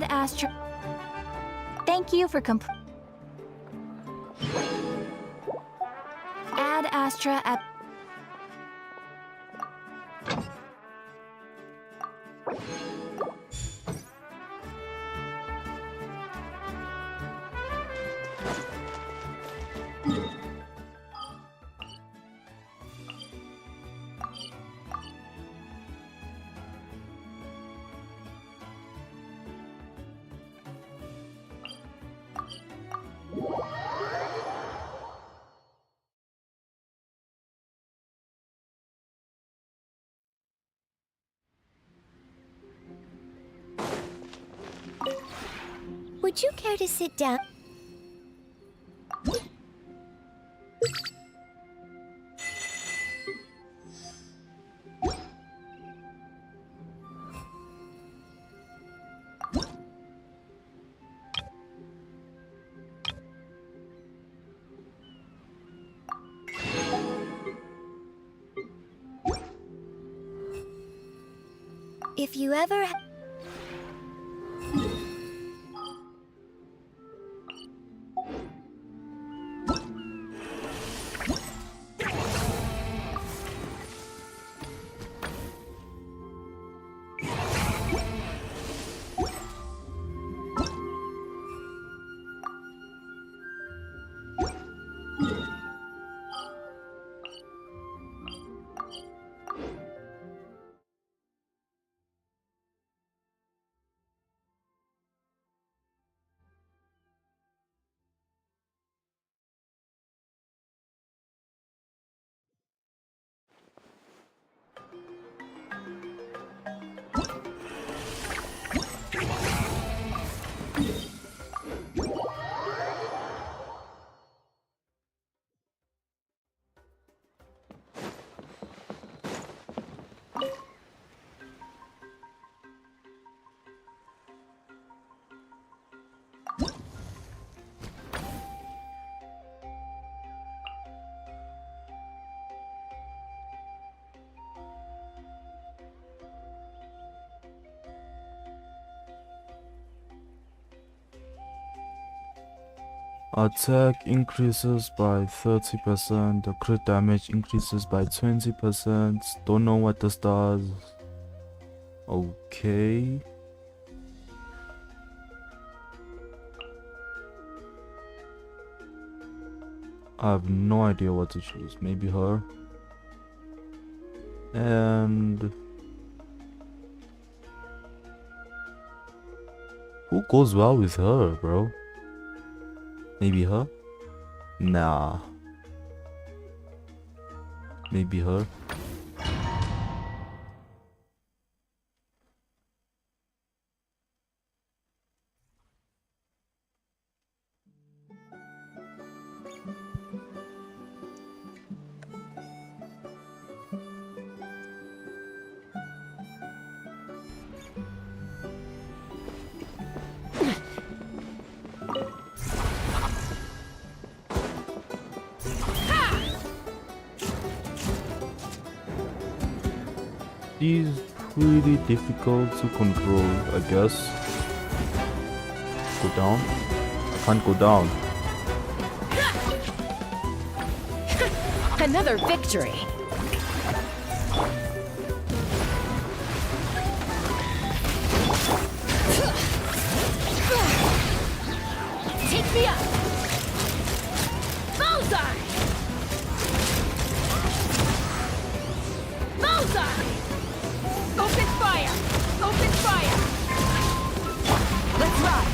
Add Astra. Thank you for Add Astra at. Would you care to sit down? If you ever... Attack increases by 30%, the crit damage increases by 20%. Don't know what this does. Okay. I have no idea what to choose. Maybe her. And who goes well with her, bro? Maybe her? Nah. Maybe her? She's pretty difficult to control, I guess. Go down? Can't go down. Another victory. Take me up. Bullseye. Bullseye. Open fire! Open fire! Let's ride!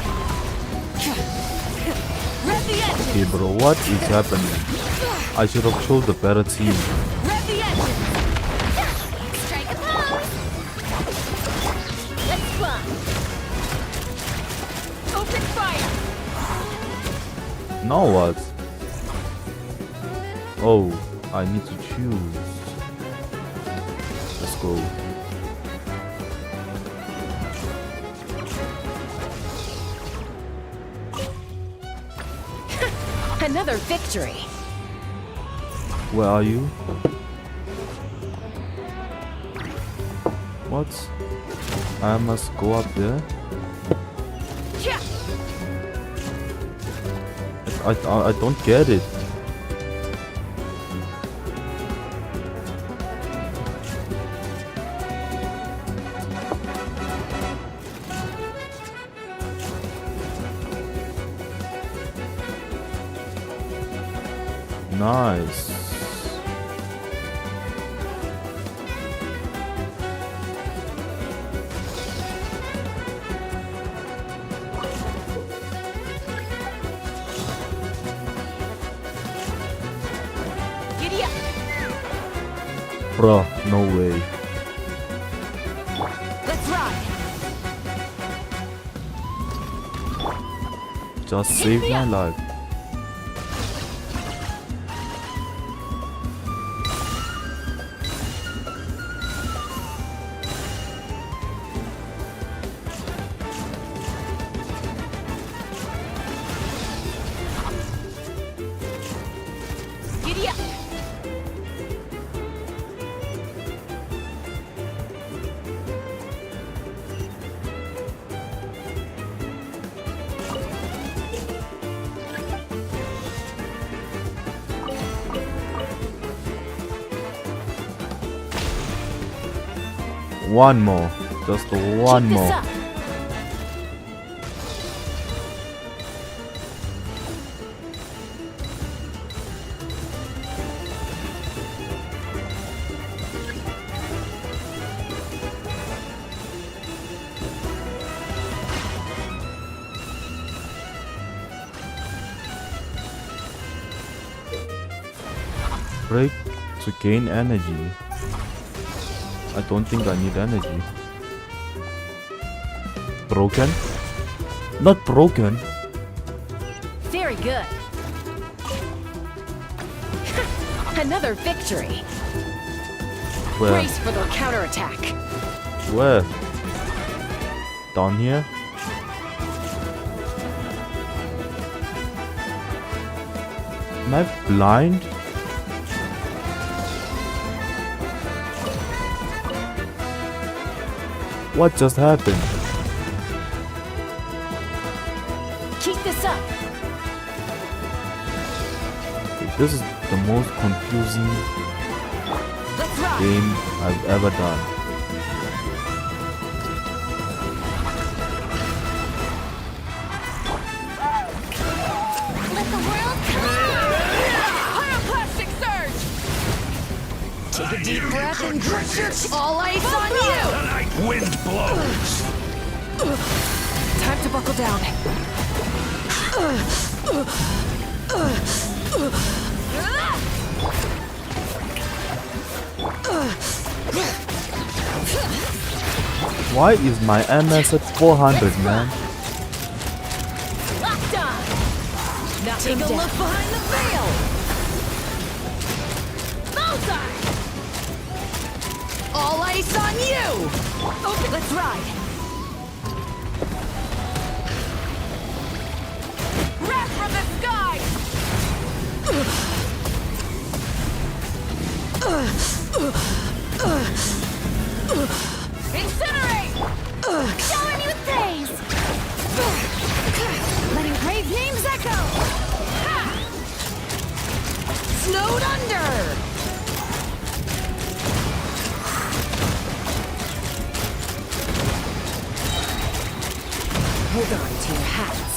Rev the engine! Okay, bro, what is happening? I should have chose a better team. Rev the engine! Strike a pose! Let's fly! Open fire! Now what? Oh, I need to choose. Let's go. Another victory. Where are you? What? I must go up there? I don't get it. Nice. Giddy up. Bruh, no way. Let's ride. Just saved my life. Giddy up. One more. Just one Keep this more. up. Break to gain energy. I don't think I need energy. Broken? Not broken. Very good. Another victory. Where? Brace for the counterattack. Where? Down here? Am I blind? What just happened? Keep this up. This is the most confusing Let's ride. game I've ever done. Let the world come. Pyroclastic surge. Take a deep breath and grip your all ice on you. The night wind blows. Time to buckle down. Why is my MS at 400, man? Locked on. Take a look behind the veil. Bullseye. All ice on you. Open. Let's ride. Wrath from the sky. Incinerate. Showing you things. Letting brave names echo. Ha! Snowed under. Hold on to your hats.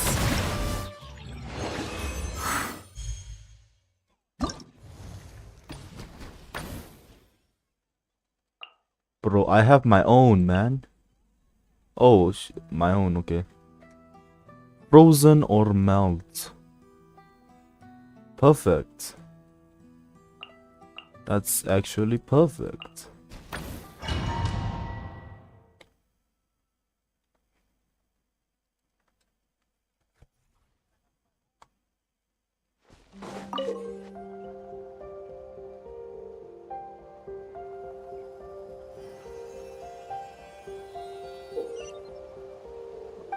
Bro, I have my own, man. Oh, my own, okay. Frozen or melt? Perfect. That's actually perfect.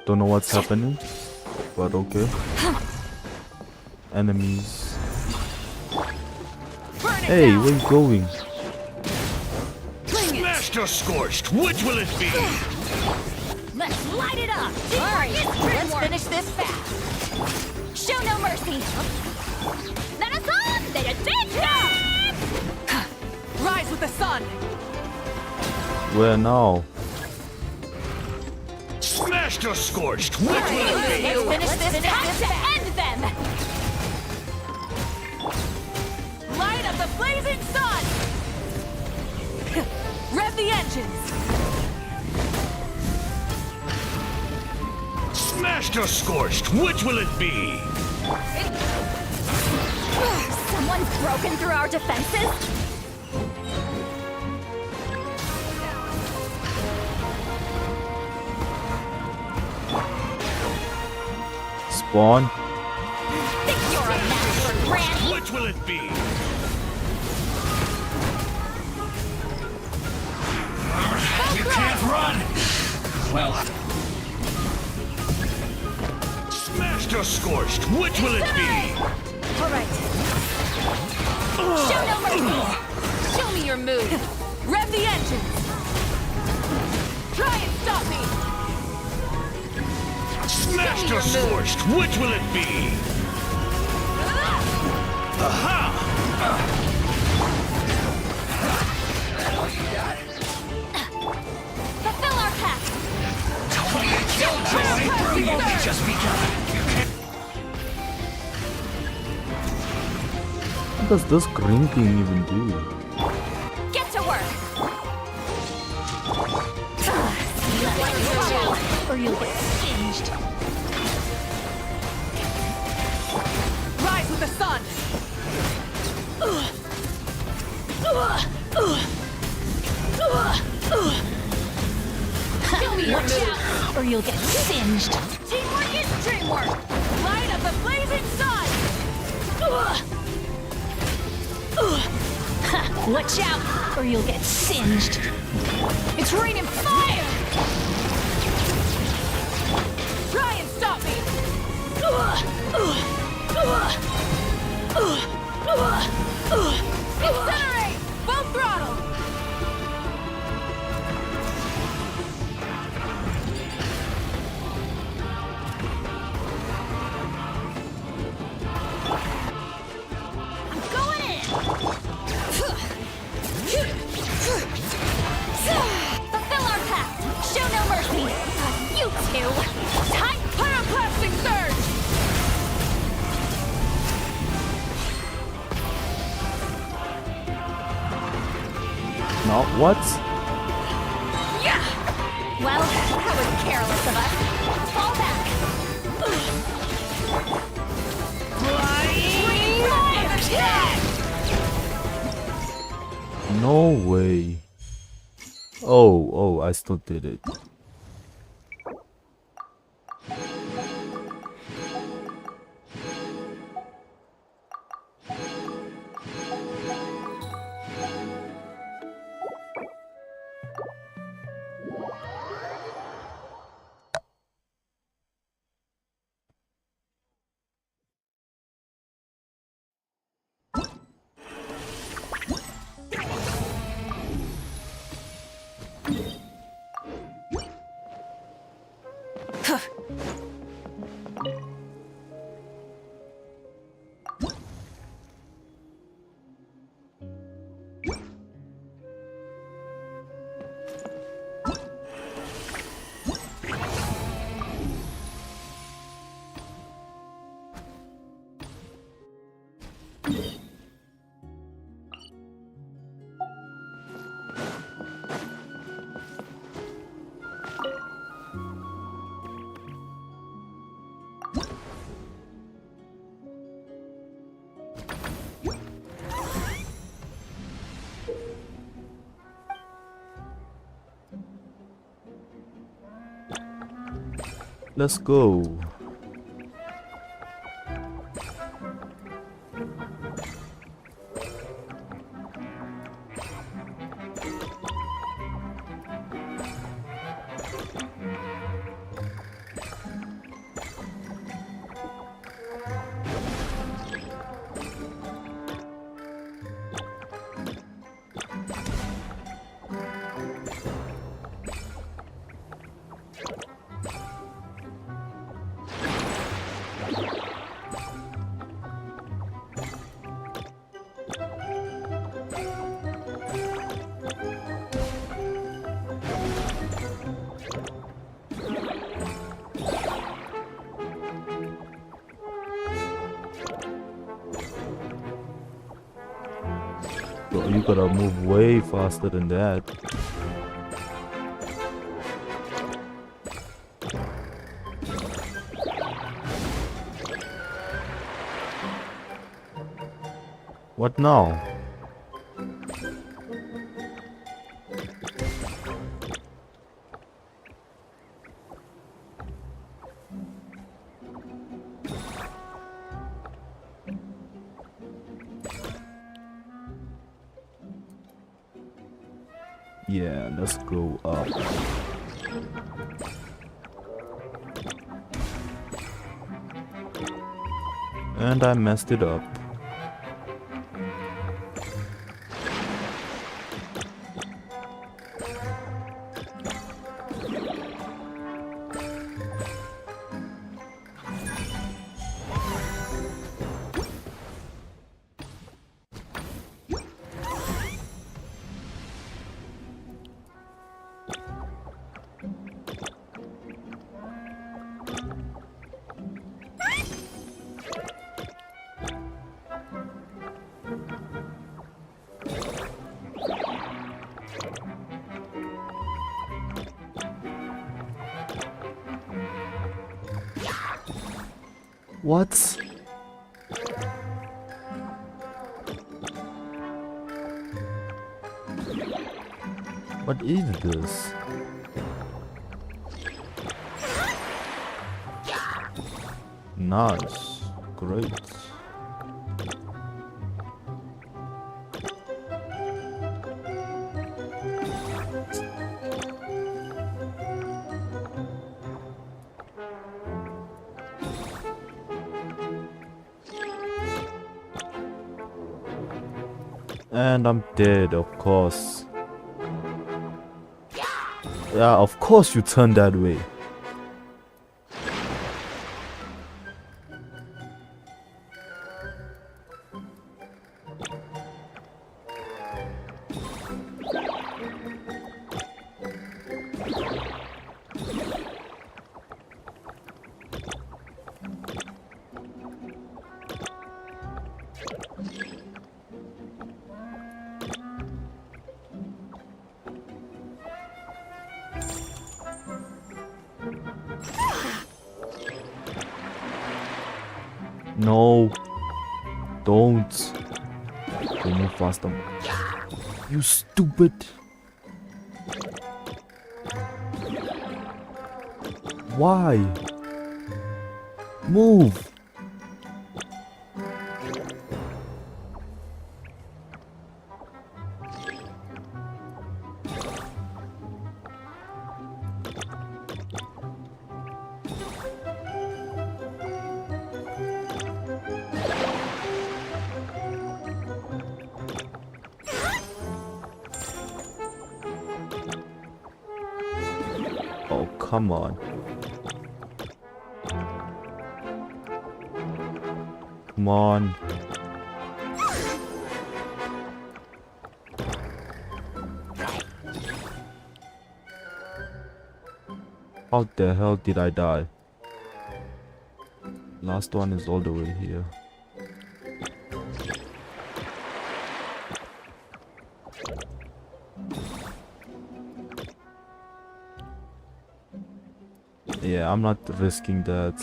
Don't know what's happening, but okay. Enemies. Hey, where you going? Smashed or scorched, which will it be? Let's light it up. All right, let's finish this fast. Show no mercy. Rise with the sun. Where now? Smashed or scorched? Which will it be? Let's finish this fast to end them. Light of the blazing sun. Rev the engines. Smashed or scorched? Which will it be? Someone's broken through our defenses? Spawn. Think you're a match for Granny? Which will it be? You can't run! Well... Smashed or scorched? Which will it be? Alright. Show no mercy! Show me your move! Rev the engines! Try and stop me! Smashed or scorched? Which will it be? Aha! Fulfill our pact! We've only just begun. What does this green thing even do? Get to work! Or you'll get singed. Rise with the sun! Show me your move, or you'll get singed. Teamwork is dreamwork! Light of the blazing sun! Watch out, or you'll get singed. It's raining fire! Try and stop me! Incinerate! Full throttle! I'm going in! Fulfill our pact! Show no mercy! You two! Time! Pyroclastic surge! Not what? Yeah! Well, that was careless of us. Fall back! Flying attack! No way. Oh, I still did it. Let's go. Bro, you gotta move way faster than that. What now? Yeah, let's go up. And I messed it up. What? What is this? Nice. Great. And I'm dead, of course. Yeah, of course you turn that way. No. Don't. Go move faster. You stupid. Why? Move. Oh, come on. Come on. How the hell did I die? Last one is all the way here. Yeah, I'm not risking that.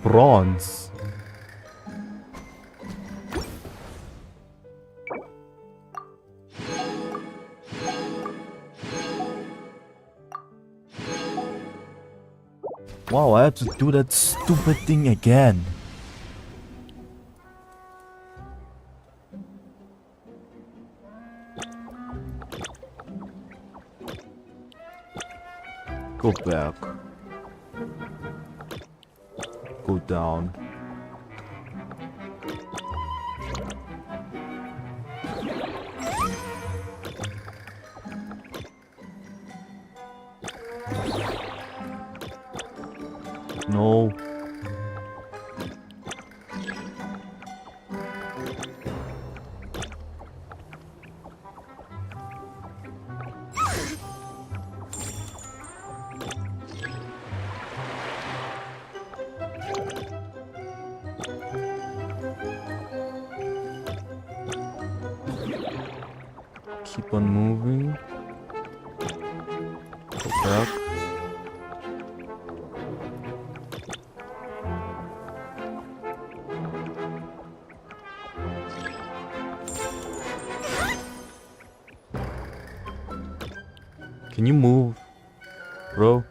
Bronze. Wow, I have to do that stupid thing again. Go back. Go down. No. Keep on moving. Go back. Can you move, bro?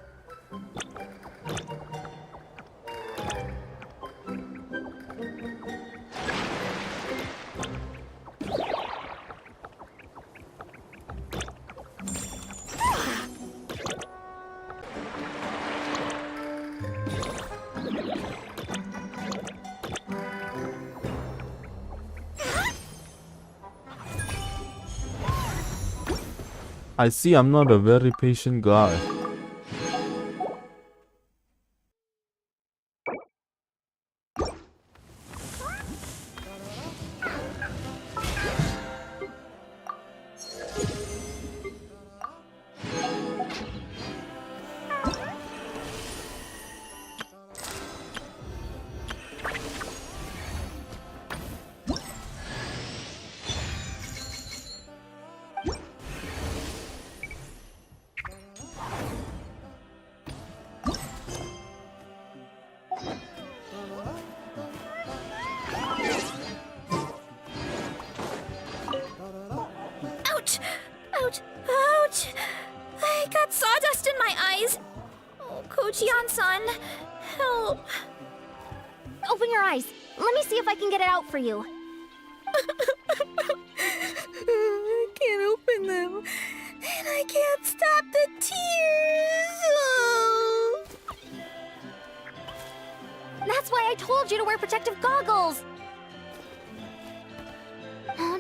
I see I'm not a very patient guy. Ouch! Ouch! Ouch! I got sawdust in my eyes. Oh, Kojian-san, help. Open your eyes. Let me see if I can get it out for you. I can't open them. And I can't stop the tears. Oh. That's why I told you to wear protective goggles.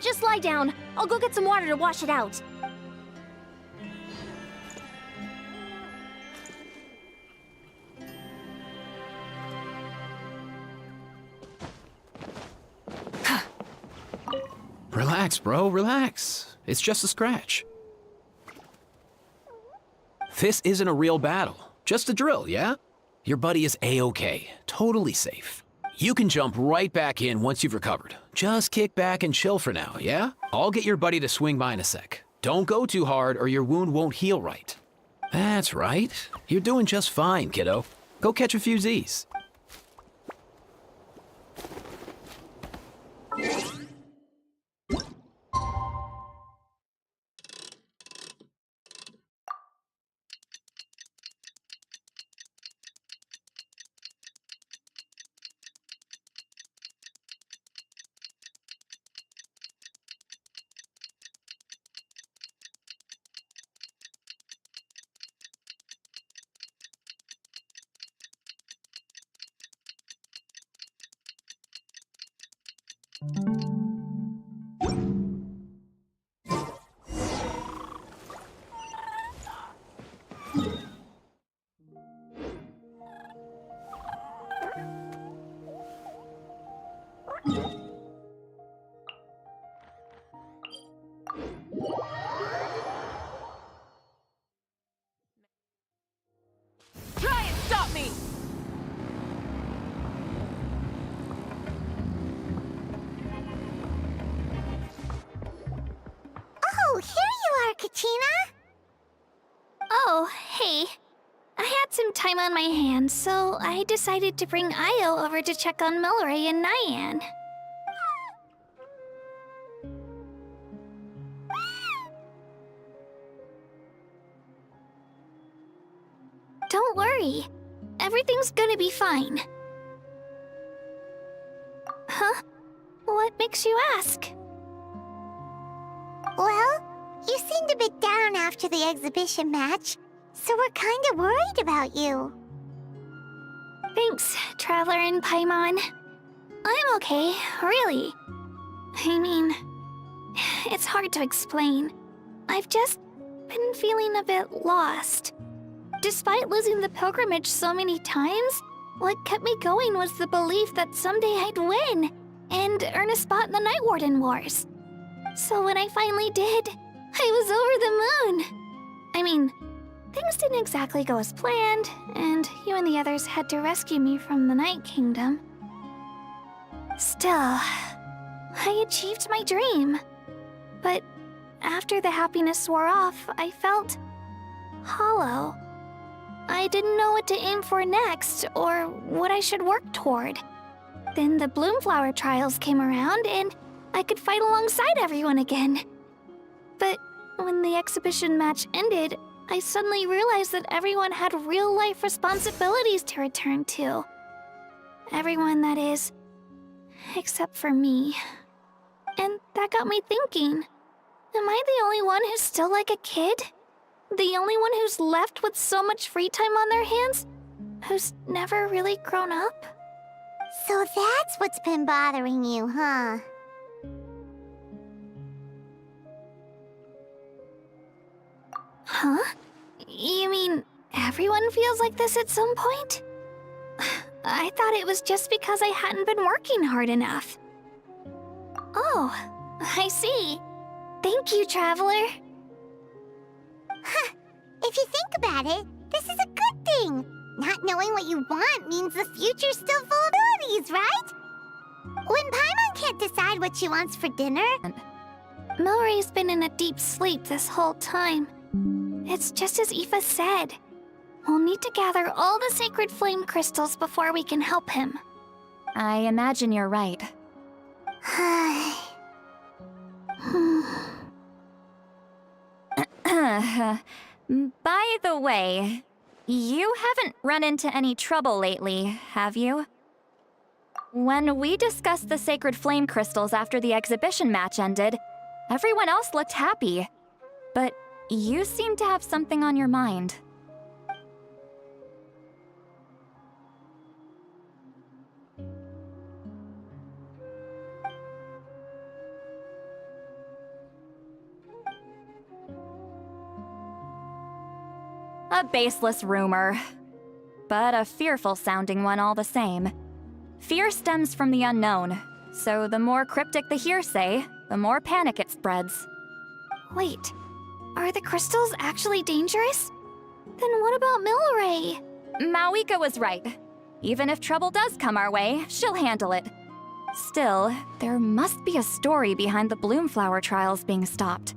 Just lie down. I'll go get some water to wash it out. Relax, bro, relax. It's just a scratch. This isn't a real battle. Just a drill, yeah? Your buddy is A-okay. Totally safe. You can jump right back in once you've recovered. Just kick back and chill for now, yeah? I'll get your buddy to swing by in a sec. Don't go too hard or your wound won't heal right. That's right. You're doing just fine, kiddo. Go catch a few Z's. Try and stop me! Oh, here you are, Katina. Oh, hey. I had some time on my hands, so I decided to bring Io over to check on Melray and Nyan. Don't worry. Everything's gonna be fine. Huh? What makes you ask? Well, you seemed a bit down after the exhibition match, so we're kind of worried about you. Thanks, Traveler and Paimon. I'm okay, really. I mean, it's hard to explain. I've just been feeling a bit lost. Despite losing the pilgrimage so many times, what kept me going was the belief that someday I'd win and earn a spot in the Night Warden Wars. So when I finally did, I was over the moon. I mean, things didn't exactly go as planned, and you and the others had to rescue me from the Night Kingdom. Still, I achieved my dream. But after the happiness wore off, I felt hollow. I didn't know what to aim for next or what I should work toward. Then the Bloomflower trials came around and I could fight alongside everyone again. But when the exhibition match ended, I suddenly realized that everyone had real-life responsibilities to return to. Everyone, that is, except for me. And that got me thinking, am I the only one who's still like a kid? The only one who's left with so much free time on their hands? Who's never really grown up? So that's what's been bothering you, huh? Huh? You mean everyone feels like this at some point? I thought it was just because I hadn't been working hard enough. Oh, I see. Thank you, Traveler. Huh. If you think about it, this is a good thing. Not knowing what you want means the future's still full of abilities, right? When Paimon can't decide what she wants for dinner... Milray's been in a deep sleep this whole time. It's just as Aoife said. We'll need to gather all the sacred flame crystals before we can help him. I imagine you're right. By the way, you haven't run into any trouble lately, have you? When we discussed the sacred flame crystals after the exhibition match ended, everyone else looked happy. But you seem to have something on your mind. A baseless rumor, but a fearful-sounding one all the same. Fear stems from the unknown, so the more cryptic the hearsay, the more panic it spreads. Wait, are the crystals actually dangerous? Then what about Milray? Mawika was right. Even if trouble does come our way, she'll handle it. Still, there must be a story behind the Bloomflower trials being stopped.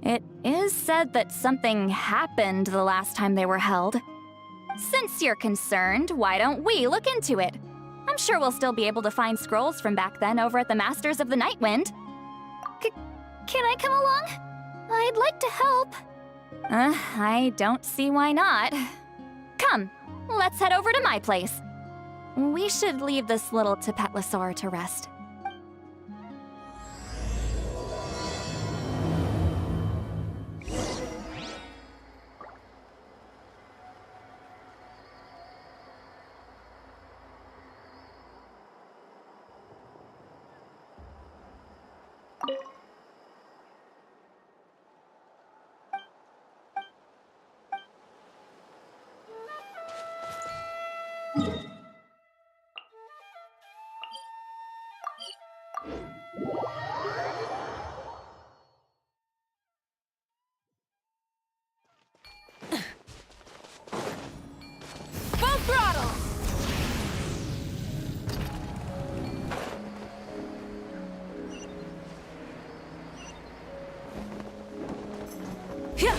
It is said that something happened the last time they were held. Since you're concerned, why don't we look into it? I'm sure we'll still be able to find scrolls from back then over at the Masters of the Nightwind. Can I come along? I'd like to help. I don't see why not. Come, let's head over to my place. We should leave this little Tapetlosaur to rest. Full throttle! Yeah.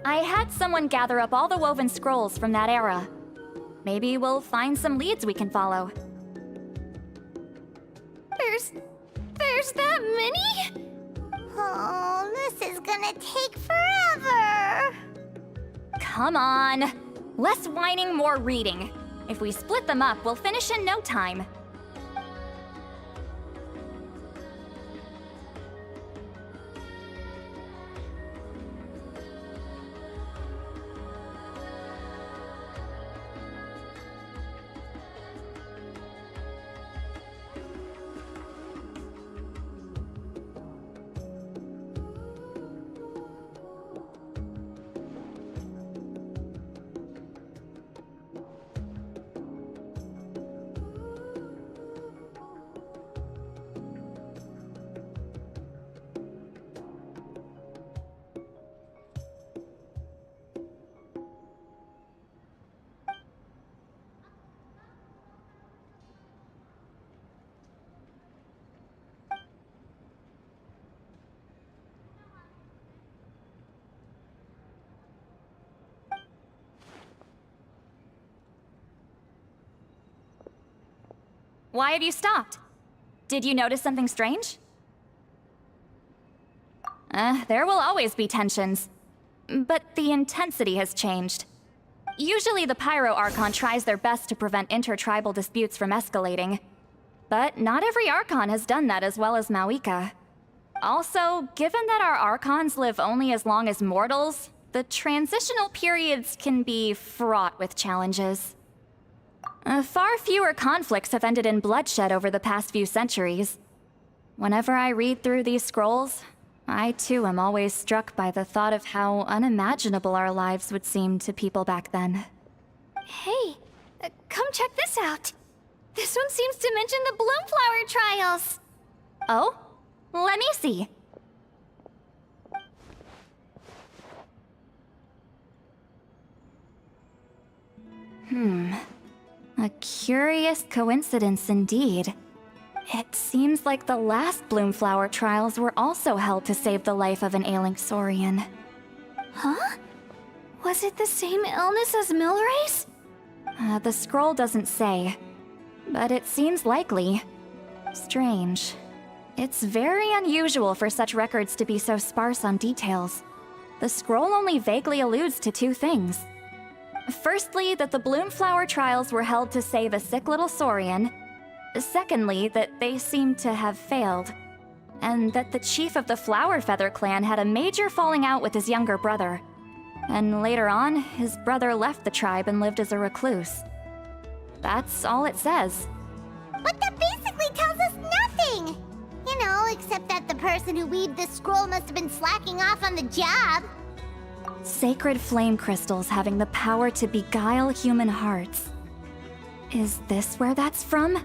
I had someone gather up all the woven scrolls from that era. Maybe we'll find some leads we can follow. There's that many? Oh, this is gonna take forever. Come on! Less whining, more reading. If we split them up, we'll finish in no time. Why have you stopped? Did you notice something strange? There will always be tensions. But the intensity has changed. Usually the Pyro Archon tries their best to prevent intertribal disputes from escalating. But not every Archon has done that as well as Mauika. Also, given that our Archons live only as long as mortals, the transitional periods can be fraught with challenges. Far fewer conflicts have ended in bloodshed over the past few centuries. Whenever I read through these scrolls, I too am always struck by the thought of how unimaginable our lives would seem to people back then. Hey, come check this out. This one seems to mention the Bloomflower trials. Oh? Let me see. A curious coincidence indeed. It seems like the last Bloomflower trials were also held to save the life of an ailing Saurian. Huh? Was it the same illness as Milray's? The scroll doesn't say, but it seems likely. Strange. It's very unusual for such records to be so sparse on details. The scroll only vaguely alludes to two things. Firstly, that the Bloomflower trials were held to save a sick little Saurian. Secondly, that they seemed to have failed. And that the chief of the Flower Feather clan had a major falling out with his younger brother. And later on, his brother left the tribe and lived as a recluse. That's all it says. But that basically tells us nothing! You know, except that the person who weaved this scroll must have been slacking off on the job. Sacred flame crystals having the power to beguile human hearts. Is this where that's from?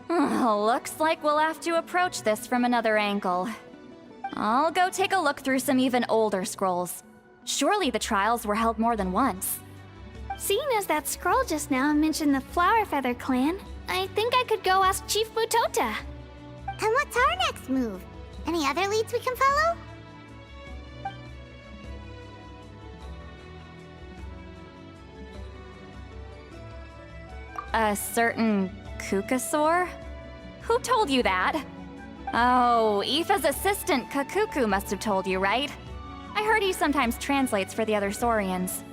Looks like we'll have to approach this from another angle. I'll go take a look through some even older scrolls. Surely the trials were held more than once. Seeing as that scroll just now mentioned the Flower Feather clan, I think I could go ask Chief Butota. And what's our next move? Any other leads we can follow? A certain Kukasaur? Who told you that? Oh, Aoife's assistant Kakuku must have told you, right? I heard he sometimes translates for the other Saurians.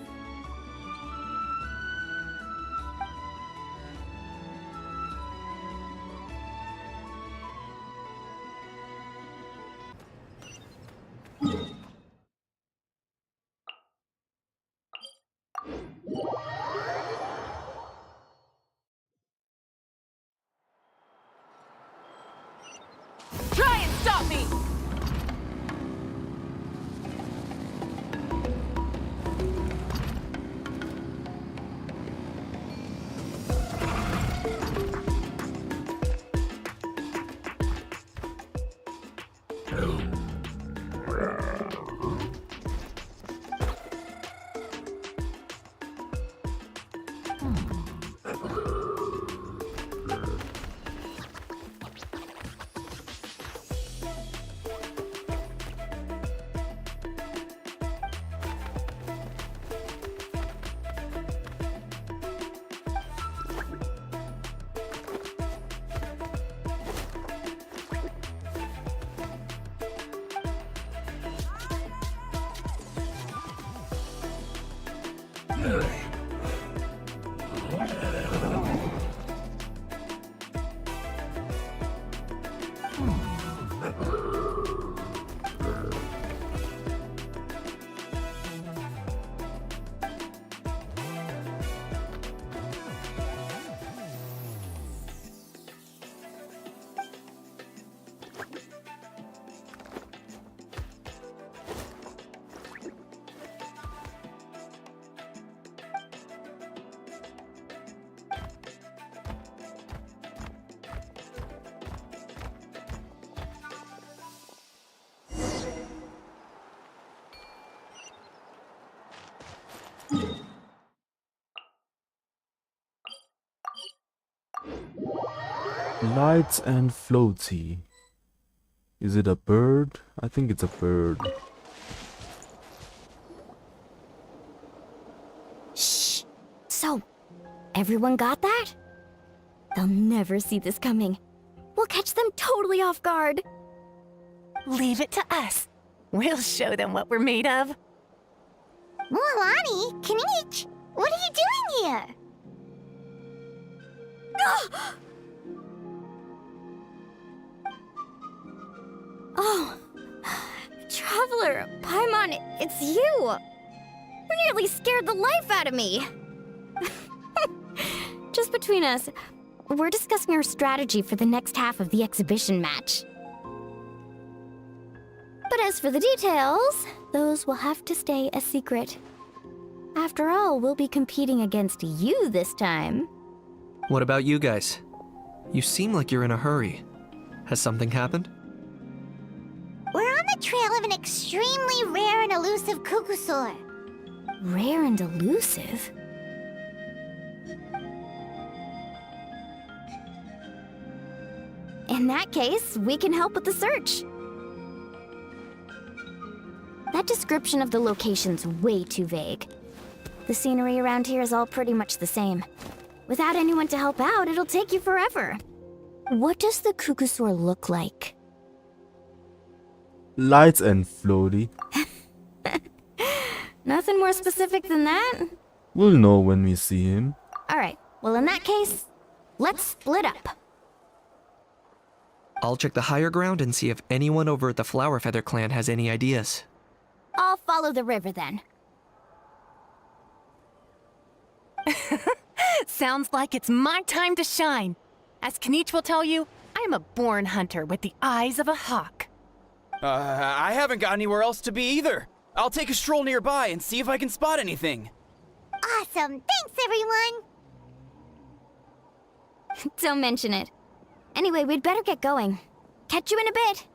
Try and stop me! Lights and floaty. Is it a bird? I think it's a bird. Shh! So, everyone got that? They'll never see this coming. We'll catch them totally off guard. Leave it to us. We'll show them what we're made of. Mualani, Kinich, what are you doing here? Oh, Traveler, Paimon, it's you! You nearly scared the life out of me! Just between us, we're discussing our strategy for the next half of the exhibition match. But as for the details, those will have to stay a secret. After all, we'll be competing against you this time. What about you guys? You seem like you're in a hurry. Has something happened? We're on the trail of an extremely rare and elusive Kukusaur. Rare and elusive? In that case, we can help with the search. That description of the location's way too vague. The scenery around here is all pretty much the same. Without anyone to help out, it'll take you forever. What does the Kukusaur look like? Lights and floaty. Nothing more specific than that? We'll know when we see him. Alright, well in that case, let's split up. I'll check the higher ground and see if anyone over at the Flower Feather clan has any ideas. I'll follow the river then. Sounds like it's my time to shine. As Kinich will tell you, I'm a born hunter with the eyes of a hawk. I haven't got anywhere else to be either. I'll take a stroll nearby and see if I can spot anything. Awesome, thanks everyone! Don't mention it. Anyway, we'd better get going. Catch you in a bit.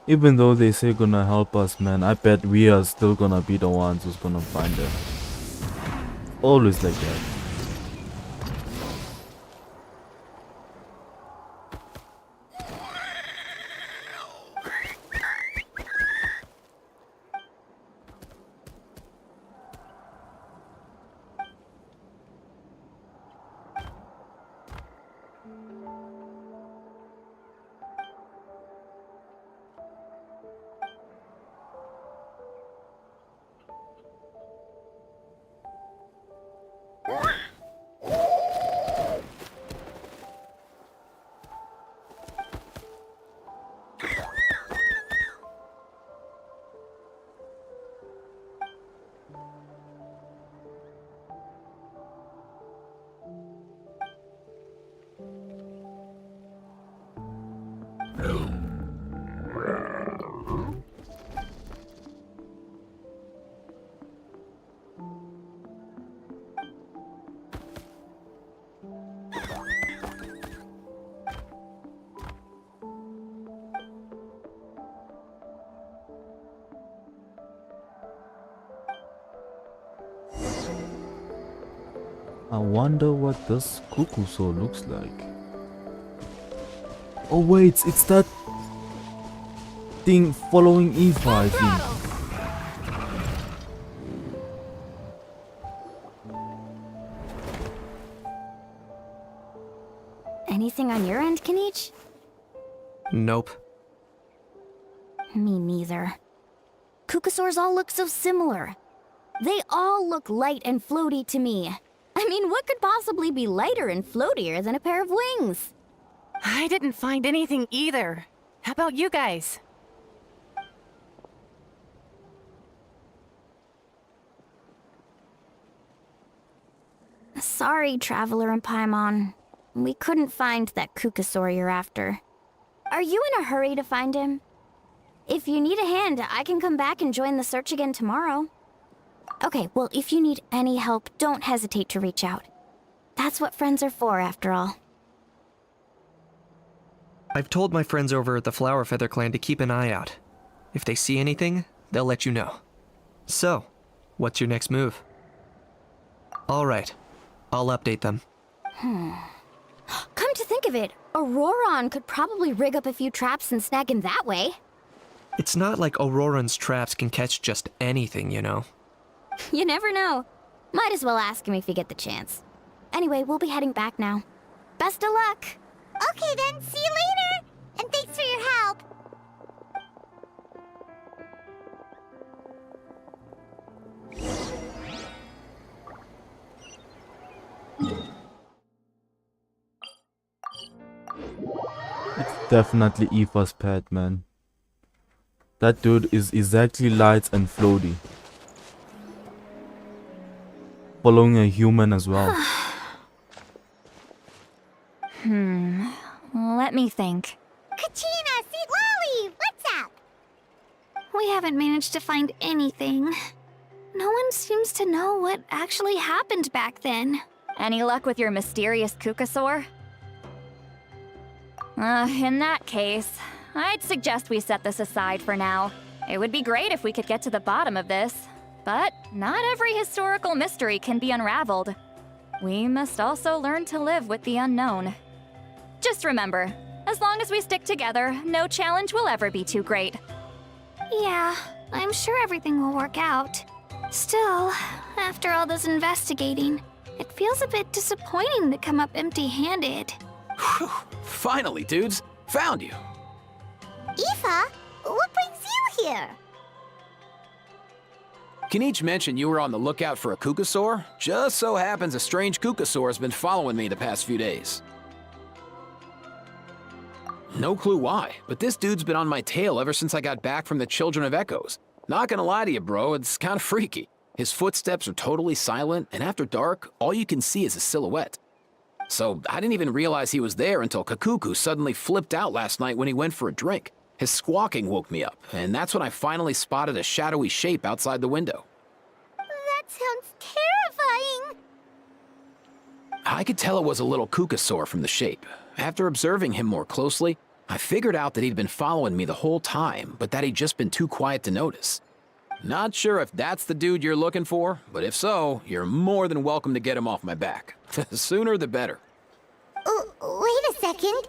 Even though they say gonna help us, man, I bet we are still gonna be the ones who's gonna find them. Always like that. I wonder what this Kukusaur looks like. Oh wait, it's that thing following Eva, I think. Anything on your end, Kinich? Nope. Me neither. Kukusaurs all look so similar. They all look light and floaty to me. I mean, what could possibly be lighter and floatier than a pair of wings? I didn't find anything either. How about you guys? Sorry, Traveler and Paimon. We couldn't find that Kukusaur you're after. Are you in a hurry to find him? If you need a hand, I can come back and join the search again tomorrow. Okay, well, if you need any help, don't hesitate to reach out. That's what friends are for, after all. I've told my friends over at the Flower Feather clan to keep an eye out. If they see anything, they'll let you know. So, what's your next move? Alright, I'll update them. Come to think of it, Auroron could probably rig up a few traps and snag him that way. It's not like Auroran's traps can catch just anything, you know? You never know. Might as well ask him if you get the chance. Anyway, we'll be heading back now. Best of luck! Okay then, see you later! And thanks for your help! It's definitely Aoife's pet, man. That dude is exactly light and floaty. Following a human as well. Let me think. Kachina, Seed Lolly, what's up? We haven't managed to find anything. No one seems to know what actually happened back then. Any luck with your mysterious Kukasaur? In that case, I'd suggest we set this aside for now. It would be great if we could get to the bottom of this, but not every historical mystery can be unraveled. We must also learn to live with the unknown. Just remember, as long as we stick together, no challenge will ever be too great. Yeah, I'm sure everything will work out. Still, after all this investigating, it feels a bit disappointing to come up empty-handed. Whew. Finally, dudes. Found you. Aoife, what brings you here? Can each mention you were on the lookout for a Kukasaur? Just so happens a strange Kukasaur has been following me the past few days. No clue why, but this dude's been on my tail ever since I got back from the Children of Echoes. Not gonna lie to you, bro, it's kinda freaky. His footsteps are totally silent, and after dark, all you can see is a silhouette. So I didn't even realize he was there until Kakuku suddenly flipped out last night when he went for a drink. His squawking woke me up, and that's when I finally spotted a shadowy shape outside the window. That sounds terrifying. I could tell it was a little Kukasaur from the shape. After observing him more closely, I figured out that he'd been following me the whole time, but that he'd just been too quiet to notice. Not sure if that's the dude you're looking for, but if so, you're more than welcome to get him off my back. The sooner the better. Wait a second.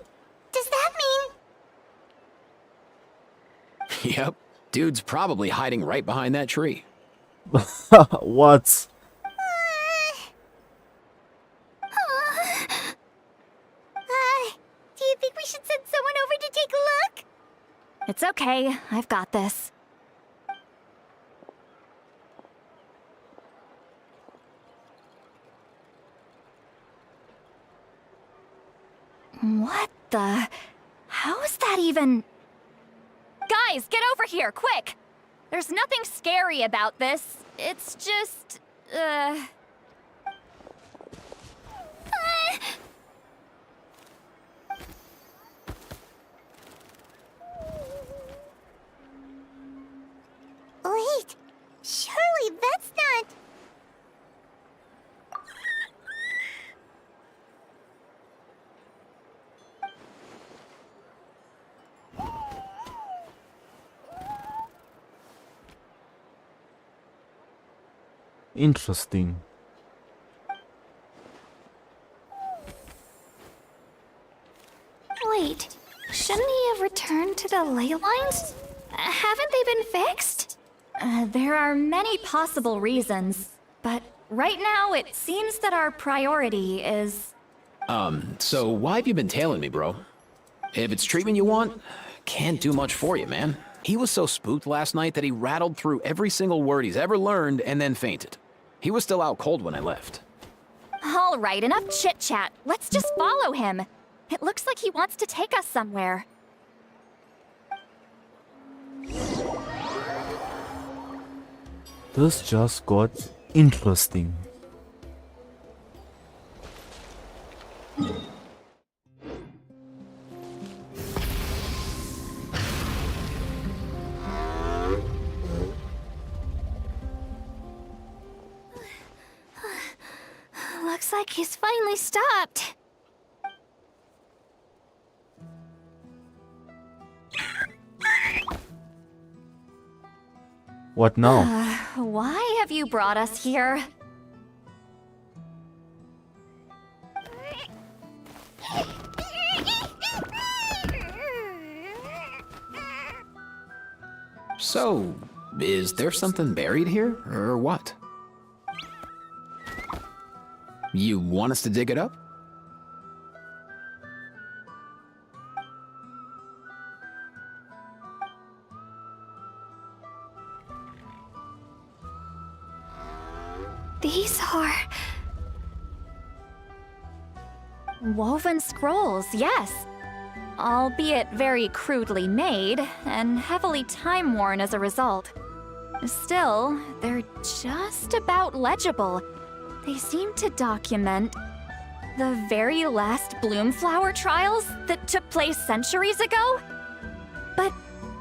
Does that mean... Yep, dude's probably hiding right behind that tree. What? Do you think we should send someone over to take a look? It's okay, I've got this. What the? How is that even? Guys, get over here, quick! There's nothing scary about this. It's just, Wait, surely that's not... Interesting. Wait, shouldn't he have returned to the ley lines? Haven't they been fixed? there are many possible reasons, but right now it seems that our priority is... So why have you been tailing me, bro? If it's treatment you want, can't do much for you, man. He was so spooked last night that he rattled through every single word he's ever learned and then fainted. He was still out cold when I left. All right, enough chit-chat. Let's just follow him. It looks like he wants to take us somewhere. This just got interesting. Looks like he's finally stopped. What now? Why have you brought us here? So, is there something buried here, or what? You want us to dig it up? These are... Woven scrolls, yes. Albeit very crudely made, and heavily time-worn as a result. Still, they're just about legible. They seem to document the very last Bloomflower trials that took place centuries ago? But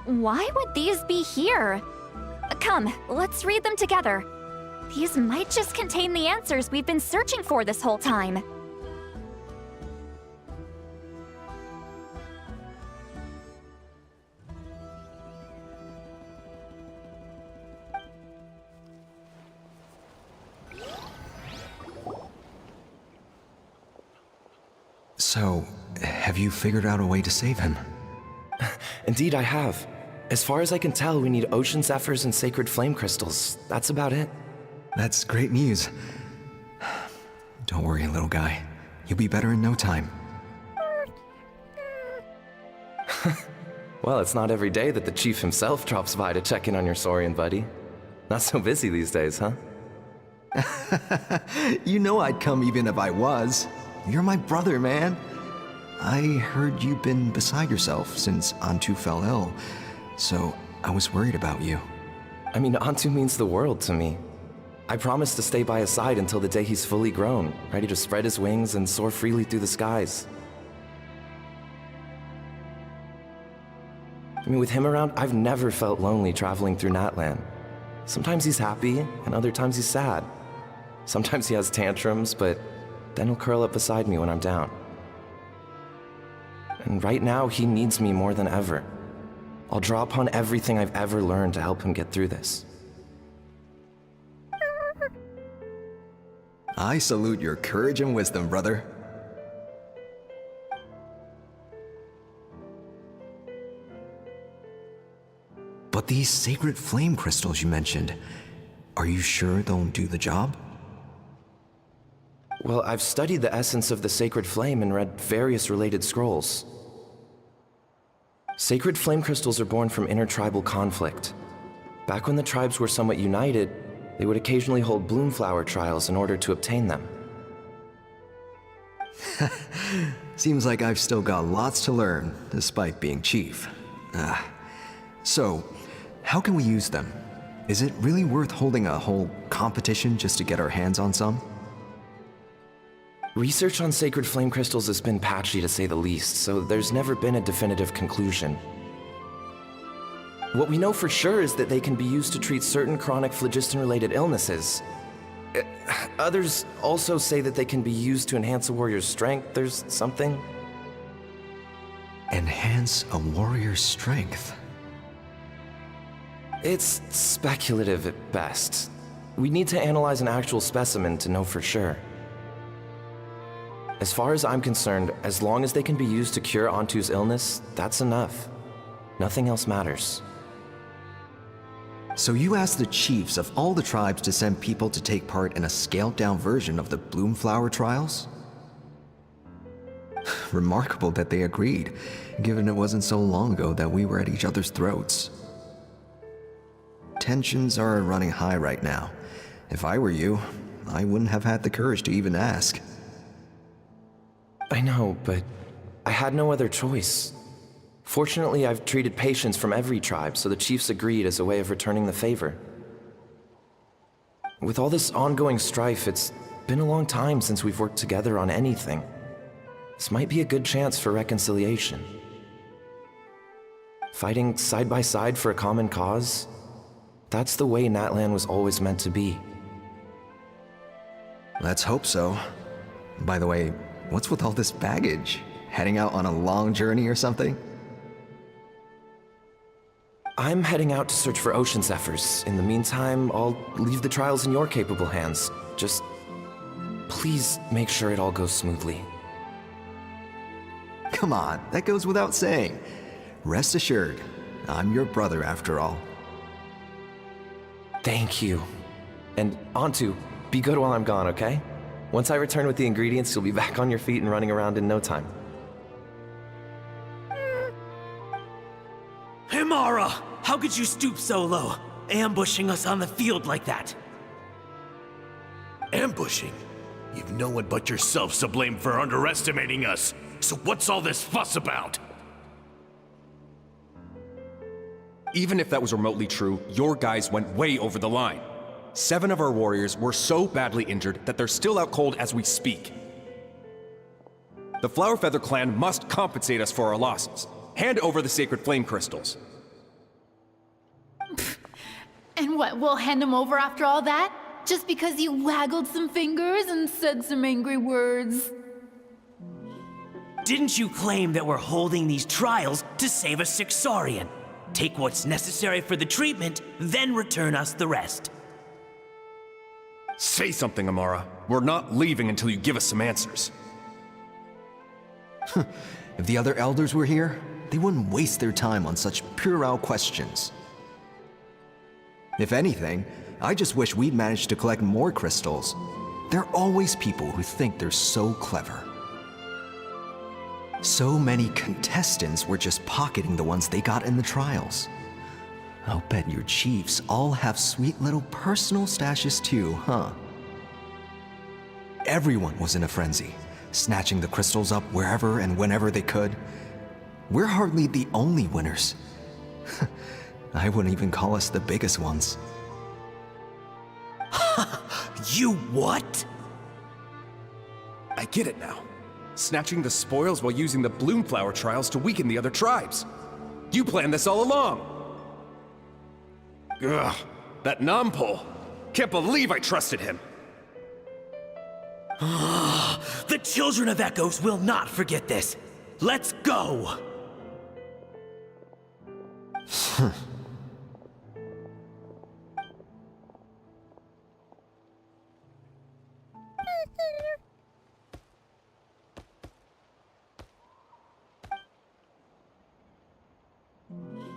why would these be here? Come, let's read them together. These might just contain the answers we've been searching for this whole time. So, have you figured out a way to save him? Indeed, I have. As far as I can tell, we need ocean zephyrs and sacred flame crystals. That's about it. That's great news. Don't worry, little guy. You'll be better in no time. Well, it's not every day that the chief himself drops by to check in on your Saurian buddy. Not so busy these days, huh? You know I'd come even if I was. You're my brother, man. I heard you've been beside yourself since Antu fell ill, so I was worried about you. I mean, Antu means the world to me. I promised to stay by his side until the day he's fully grown, ready to spread his wings and soar freely through the skies. I mean, with him around, I've never felt lonely traveling through Natlan. Sometimes he's happy, and other times he's sad. Sometimes he has tantrums, but then he'll curl up beside me when I'm down. And right now, he needs me more than ever. I'll draw upon everything I've ever learned to help him get through this. I salute your courage and wisdom, brother. But these sacred flame crystals you mentioned, are you sure they'll do the job? Well, I've studied the essence of the sacred flame and read various related scrolls. Sacred flame crystals are born from intertribal conflict. Back when the tribes were somewhat united, they would occasionally hold Bloomflower trials in order to obtain them. Seems like I've still got lots to learn, despite being chief. So, how can we use them? Is it really worth holding a whole competition just to get our hands on some? Research on sacred flame crystals has been patchy to say the least, so there's never been a definitive conclusion. What we know for sure is that they can be used to treat certain chronic phlogiston-related illnesses. Others also say that they can be used to enhance a warrior's strength. There's something. Enhance a warrior's strength? It's speculative at best. We need to analyze an actual specimen to know for sure. As far as I'm concerned, as long as they can be used to cure Antu's illness, that's enough. Nothing else matters. So you asked the chiefs of all the tribes to send people to take part in a scaled-down version of the Bloomflower trials? Remarkable that they agreed, given it wasn't so long ago that we were at each other's throats. Tensions are running high right now. If I were you, I wouldn't have had the courage to even ask. I know, but I had no other choice. Fortunately, I've treated patients from every tribe, so the chiefs agreed as a way of returning the favor. With all this ongoing strife, it's been a long time since we've worked together on anything. This might be a good chance for reconciliation. Fighting side by side for a common cause, that's the way Natlan was always meant to be. Let's hope so. By the way, what's with all this baggage? Heading out on a long journey or something? I'm heading out to search for ocean zephyrs. In the meantime, I'll leave the trials in your capable hands. Just please make sure it all goes smoothly. Come on, that goes without saying. Rest assured, I'm your brother after all. Thank you. And Antu, be good while I'm gone, okay? Once I return with the ingredients, you'll be back on your feet and running around in no time. Himara! How could you stoop so low, ambushing us on the field like that? Ambushing? You've no one but yourself to blame for underestimating us. So what's all this fuss about? Even if that was remotely true, your guys went way over the line. 7 of our warriors were so badly injured that they're still out cold as we speak. The Flower Feather clan must compensate us for our losses. Hand over the sacred flame crystals. And what, we'll hand him over after all that? Just because you waggled some fingers and said some angry words? Didn't you claim that we're holding these trials to save a Sixarian? Take what's necessary for the treatment, then return us the rest. Say something, Amara. We're not leaving until you give us some answers. If the other elders were here, they wouldn't waste their time on such puerile questions. If anything, I just wish we'd managed to collect more crystals. There are always people who think they're so clever. So many contestants were just pocketing the ones they got in the trials. I'll bet your chiefs all have sweet little personal stashes too, huh? Everyone was in a frenzy, snatching the crystals up wherever and whenever they could. We're hardly the only winners. I wouldn't even call us the biggest ones. You what? I get it now. Snatching the spoils while using the Bloomflower trials to weaken the other tribes. You planned this all along. Ugh, that Nampole. Can't believe I trusted him. The children of Echoes will not forget this. Let's go!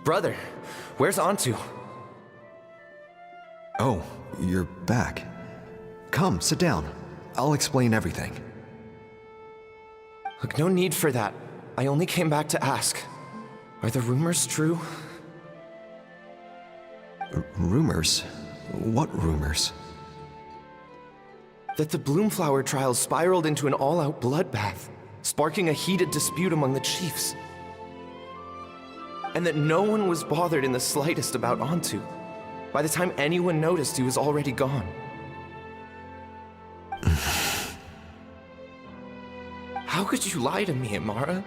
Brother, where's Antu? Oh, you're back. Come, sit down. I'll explain everything. Look, no need for that. I only came back to ask. Are the rumors true? Rumors? What rumors? That the Bloomflower trials spiraled into an all-out bloodbath, sparking a heated dispute among the chiefs. And that no one was bothered in the slightest about Antu. By the time anyone noticed, he was already gone. How could you lie to me, Amara?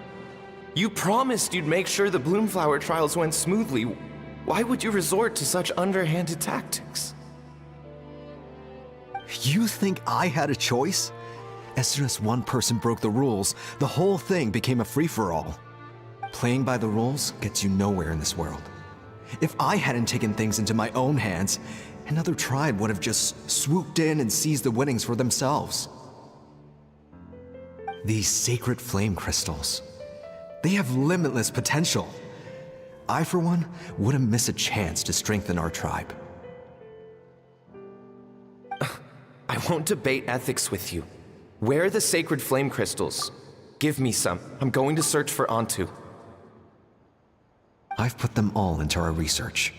You promised you'd make sure the Bloomflower trials went smoothly. Why would you resort to such underhanded tactics? You think I had a choice? As soon as one person broke the rules, the whole thing became a free-for-all. Playing by the rules gets you nowhere in this world. If I hadn't taken things into my own hands, another tribe would have just swooped in and seized the winnings for themselves. These sacred flame crystals, they have limitless potential. I, for one, wouldn't miss a chance to strengthen our tribe. I won't debate ethics with you. Where are the sacred flame crystals? Give me some. I'm going to search for Antu. I've put them all into our research.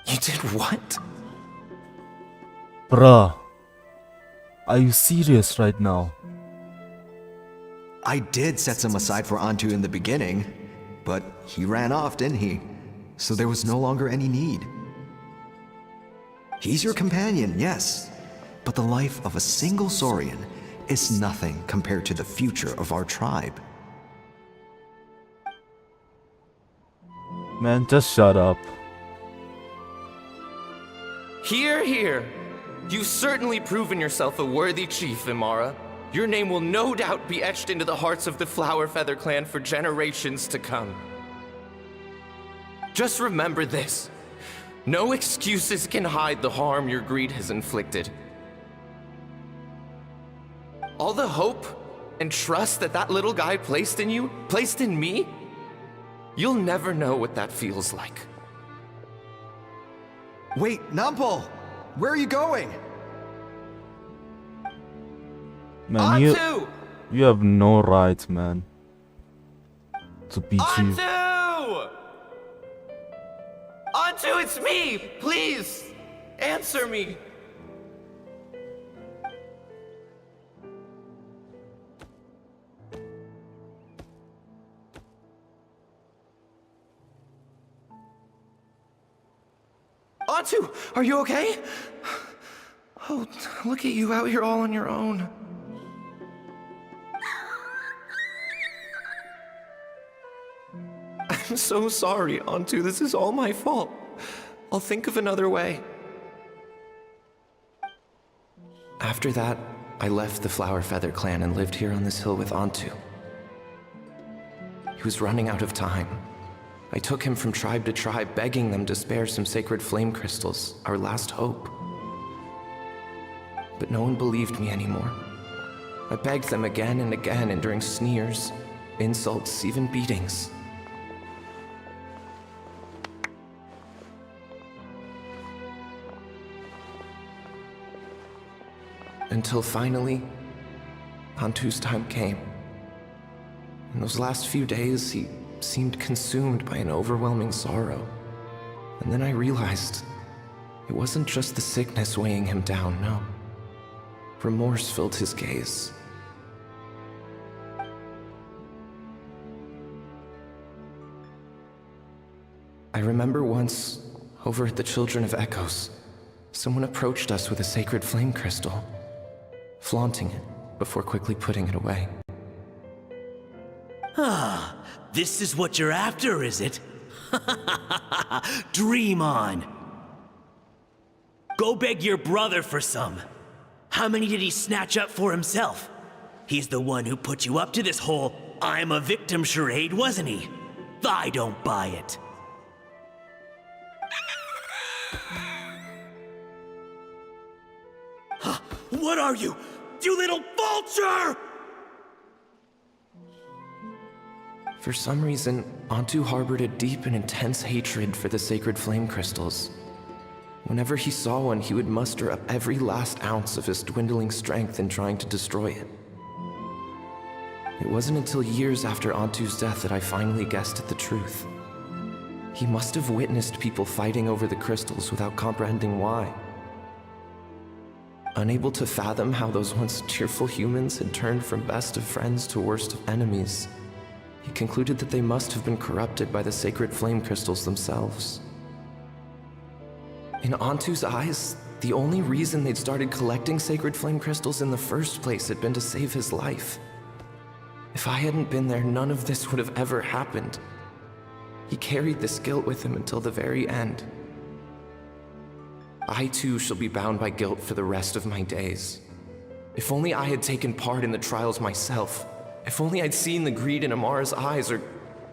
You did what? Bruh. Are you serious right now? I did set some aside for Antu in the beginning, but he ran off, didn't he? So there was no longer any need. He's your companion, yes, but the life of a single Saurian is nothing compared to the future of our tribe. Man, just shut up. Hear, hear. You've certainly proven yourself a worthy chief, Imara. Your name will no doubt be etched into the hearts of the Flower Feather clan for generations to come. Just remember this. No excuses can hide the harm your greed has inflicted. All the hope and trust that that little guy placed in you, placed in me, you'll never know what that feels like. Wait, Nampal! Where are you going? Man, you have no right, man, to be chief. Antu, it's me! Please! Answer me! Antu, are you okay? Oh, look at you out here all on your own. I'm so sorry, Antu. This is all my fault. I'll think of another way. After that, I left the Flower Feather clan and lived here on this hill with Antu. He was running out of time. I took him from tribe to tribe, begging them to spare some sacred flame crystals, our last hope. But no one believed me anymore. I begged them again and again, enduring sneers, insults, even beatings. Until finally, Antu's time came. In those last few days, he seemed consumed by an overwhelming sorrow. And then I realized it wasn't just the sickness weighing him down, no. Remorse filled his gaze. I remember once, over at the Children of Echoes, someone approached us with a sacred flame crystal, flaunting it before quickly putting it away. Ah, this is what you're after, is it? Dream on. Go beg your brother for some. How many did he snatch up for himself? He's the one who put you up to this whole I'm a victim charade, wasn't he? I don't buy it. What are you, you little vulture? For some reason, Antu harbored a deep and intense hatred for the sacred flame crystals. Whenever he saw one, he would muster up every last ounce of his dwindling strength in trying to destroy it. It wasn't until years after Antu's death that I finally guessed at the truth. He must have witnessed people fighting over the crystals without comprehending why. Unable to fathom how those once cheerful humans had turned from best of friends to worst of enemies, he concluded that they must have been corrupted by the sacred flame crystals themselves. In Antu's eyes, the only reason they'd started collecting sacred flame crystals in the first place had been to save his life. If I hadn't been there, none of this would have ever happened. He carried this guilt with him until the very end. I too shall be bound by guilt for the rest of my days. If only I had taken part in the trials myself. If only I'd seen the greed in Amara's eyes, or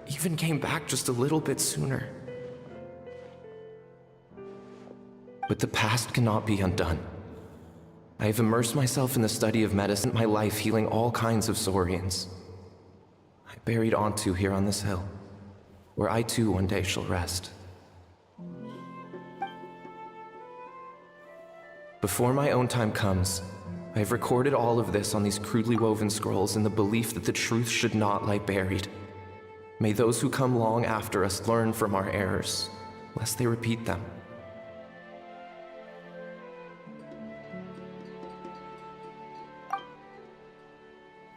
even came back just a little bit sooner. But the past cannot be undone. I have immersed myself in the study of medicine, my life healing all kinds of Saurians. I buried Antu here on this hill, where I too one day shall rest. Before my own time comes, I have recorded all of this on these crudely woven scrolls in the belief that the truth should not lie buried. May those who come long after us learn from our errors, lest they repeat them.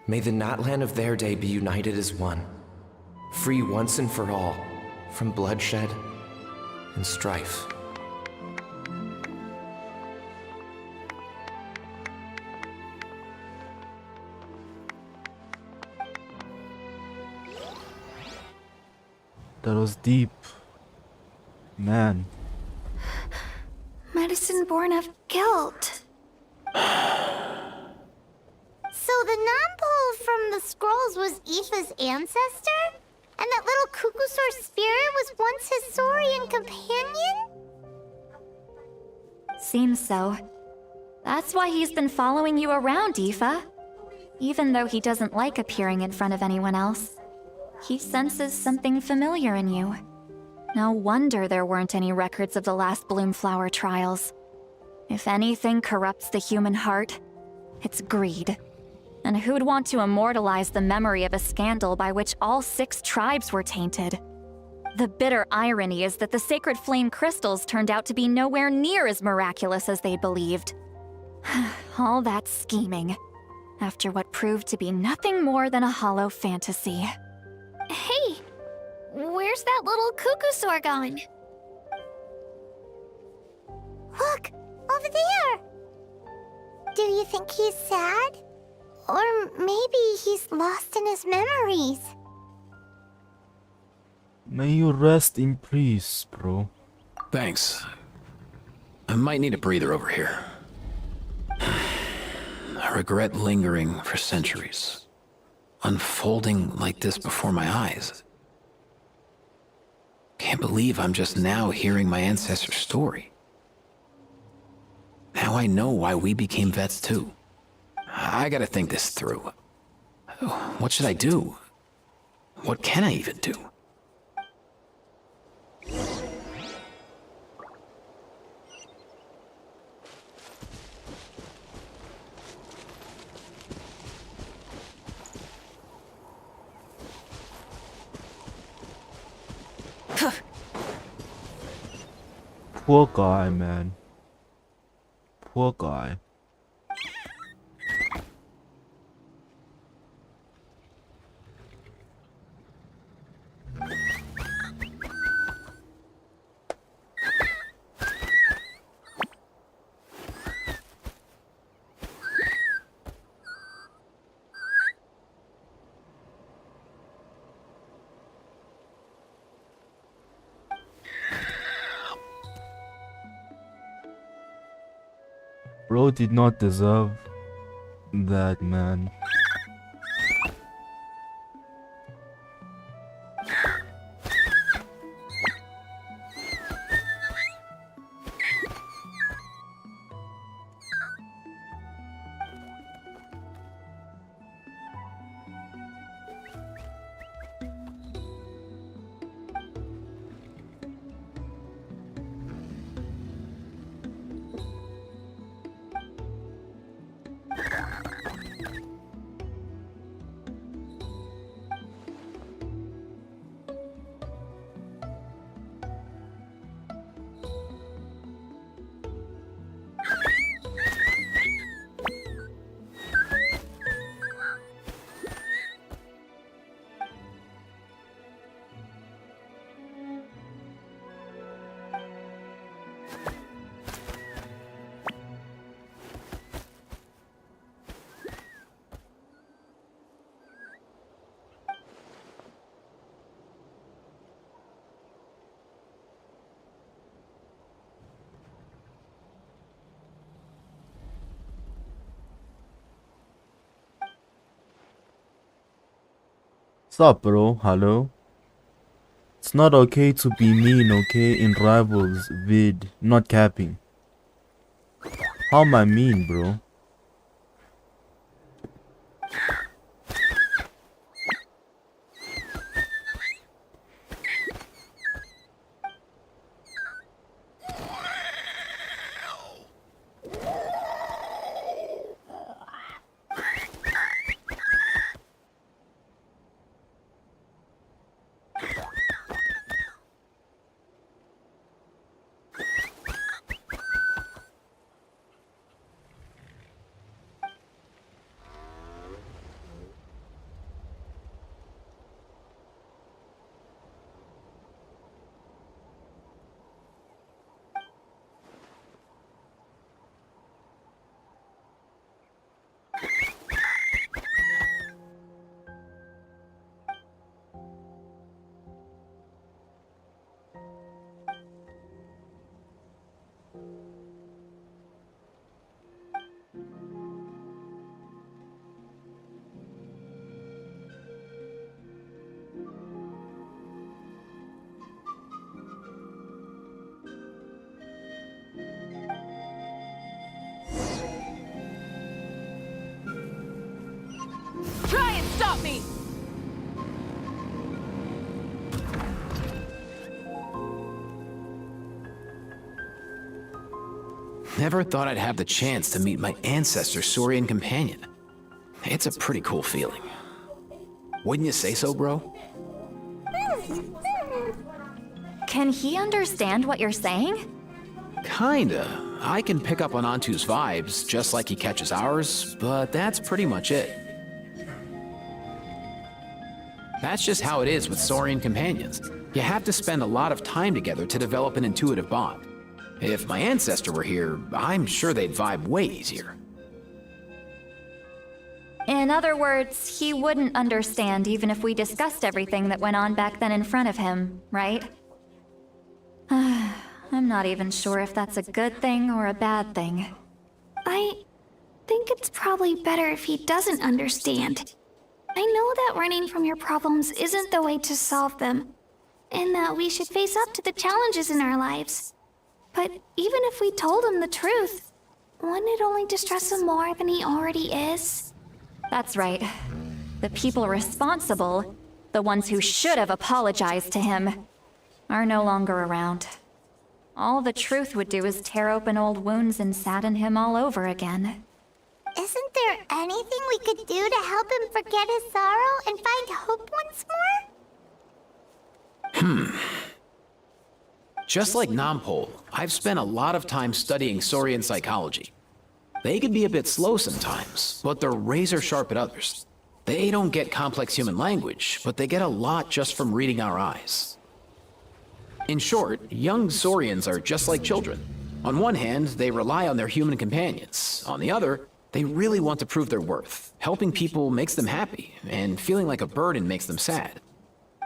May the Natlan of their day be united as one, free once and for all from bloodshed and strife. That was deep. Man. Medicine born of guilt. So the non-pole from the scrolls was Aoife's ancestor? And that little Kukusaur spirit was once his Saurian companion? Seems so. That's why he's been following you around, Aoife. Even though he doesn't like appearing in front of anyone else. He senses something familiar in you. No wonder there weren't any records of the last Bloomflower trials. If anything corrupts the human heart, it's greed. And who'd want to immortalize the memory of a scandal by which all 6 tribes were tainted? The bitter irony is that the sacred flame crystals turned out to be nowhere near as miraculous as they believed. All that scheming, after what proved to be nothing more than a hollow fantasy. Hey, where's that little cuckoo gone? Look, over there! Do you think he's sad? Or maybe he's lost in his memories? May you rest in peace, bro. Thanks. I might need a breather over here. A regret lingering for centuries. Unfolding like this before my eyes. Can't believe I'm just now hearing my ancestor's story. Now I know why we became vets too. I gotta think this through. What should I do? What can I even do? Poor guy, man. Poor guy. Bro did not deserve that, man. What's up, bro? Hello? It's not okay to be mean, okay? In rivals vid, not capping. How am I mean, bro? Try and stop me! Never thought I'd have the chance to meet my ancestor Saurian companion. It's a pretty cool feeling. Wouldn't you say so, bro? Can he understand what you're saying? Kinda. I can pick up on Antu's vibes, just like he catches ours, but that's pretty much it. That's just how it is with Saurian companions. You have to spend a lot of time together to develop an intuitive bond. If my ancestor were here, I'm sure they'd vibe way easier. In other words, he wouldn't understand even if we discussed everything that went on back then in front of him, right? I'm not even sure if that's a good thing or a bad thing. I think it's probably better if he doesn't understand. I know that running from your problems isn't the way to solve them, and that we should face up to the challenges in our lives. But even if we told him the truth, wouldn't it only distress him more than he already is? That's right. The people responsible, the ones who should have apologized to him, are no longer around. All the truth would do is tear open old wounds and sadden him all over again. Isn't there anything we could do to help him forget his sorrow and find hope once more? Just like Nampol, I've spent a lot of time studying Saurian psychology. They can be a bit slow sometimes, but they're razor sharp at others. They don't get complex human language, but they get a lot just from reading our eyes. In short, young Saurians are just like children. On one hand, they rely on their human companions. On the other, they really want to prove their worth. Helping people makes them happy, and feeling like a burden makes them sad.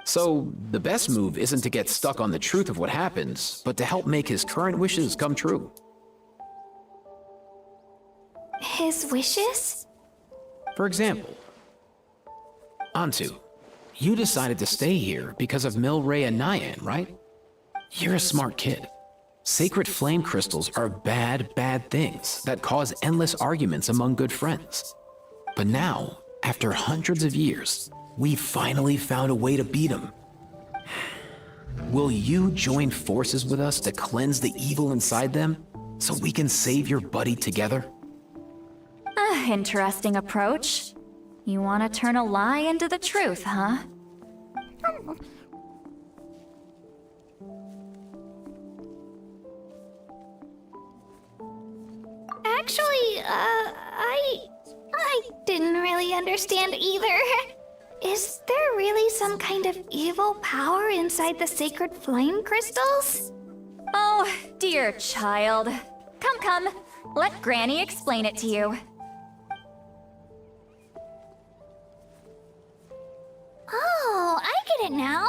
So, the best move isn't to get stuck on the truth of what happens, but to help make his current wishes come true. His wishes? For example, Antu, you decided to stay here because of Milray and Nyan, right? You're a smart kid. Sacred flame crystals are bad, bad things that cause endless arguments among good friends. But now, after hundreds of years, we finally found a way to beat them. Will you join forces with us to cleanse the evil inside them so we can save your buddy together? Interesting approach. You want to turn a lie into the truth, huh? Actually, I didn't really understand either. Is there really some kind of evil power inside the sacred flame crystals? Oh, dear child. Come. Let Granny explain it to you. Oh, I get it now.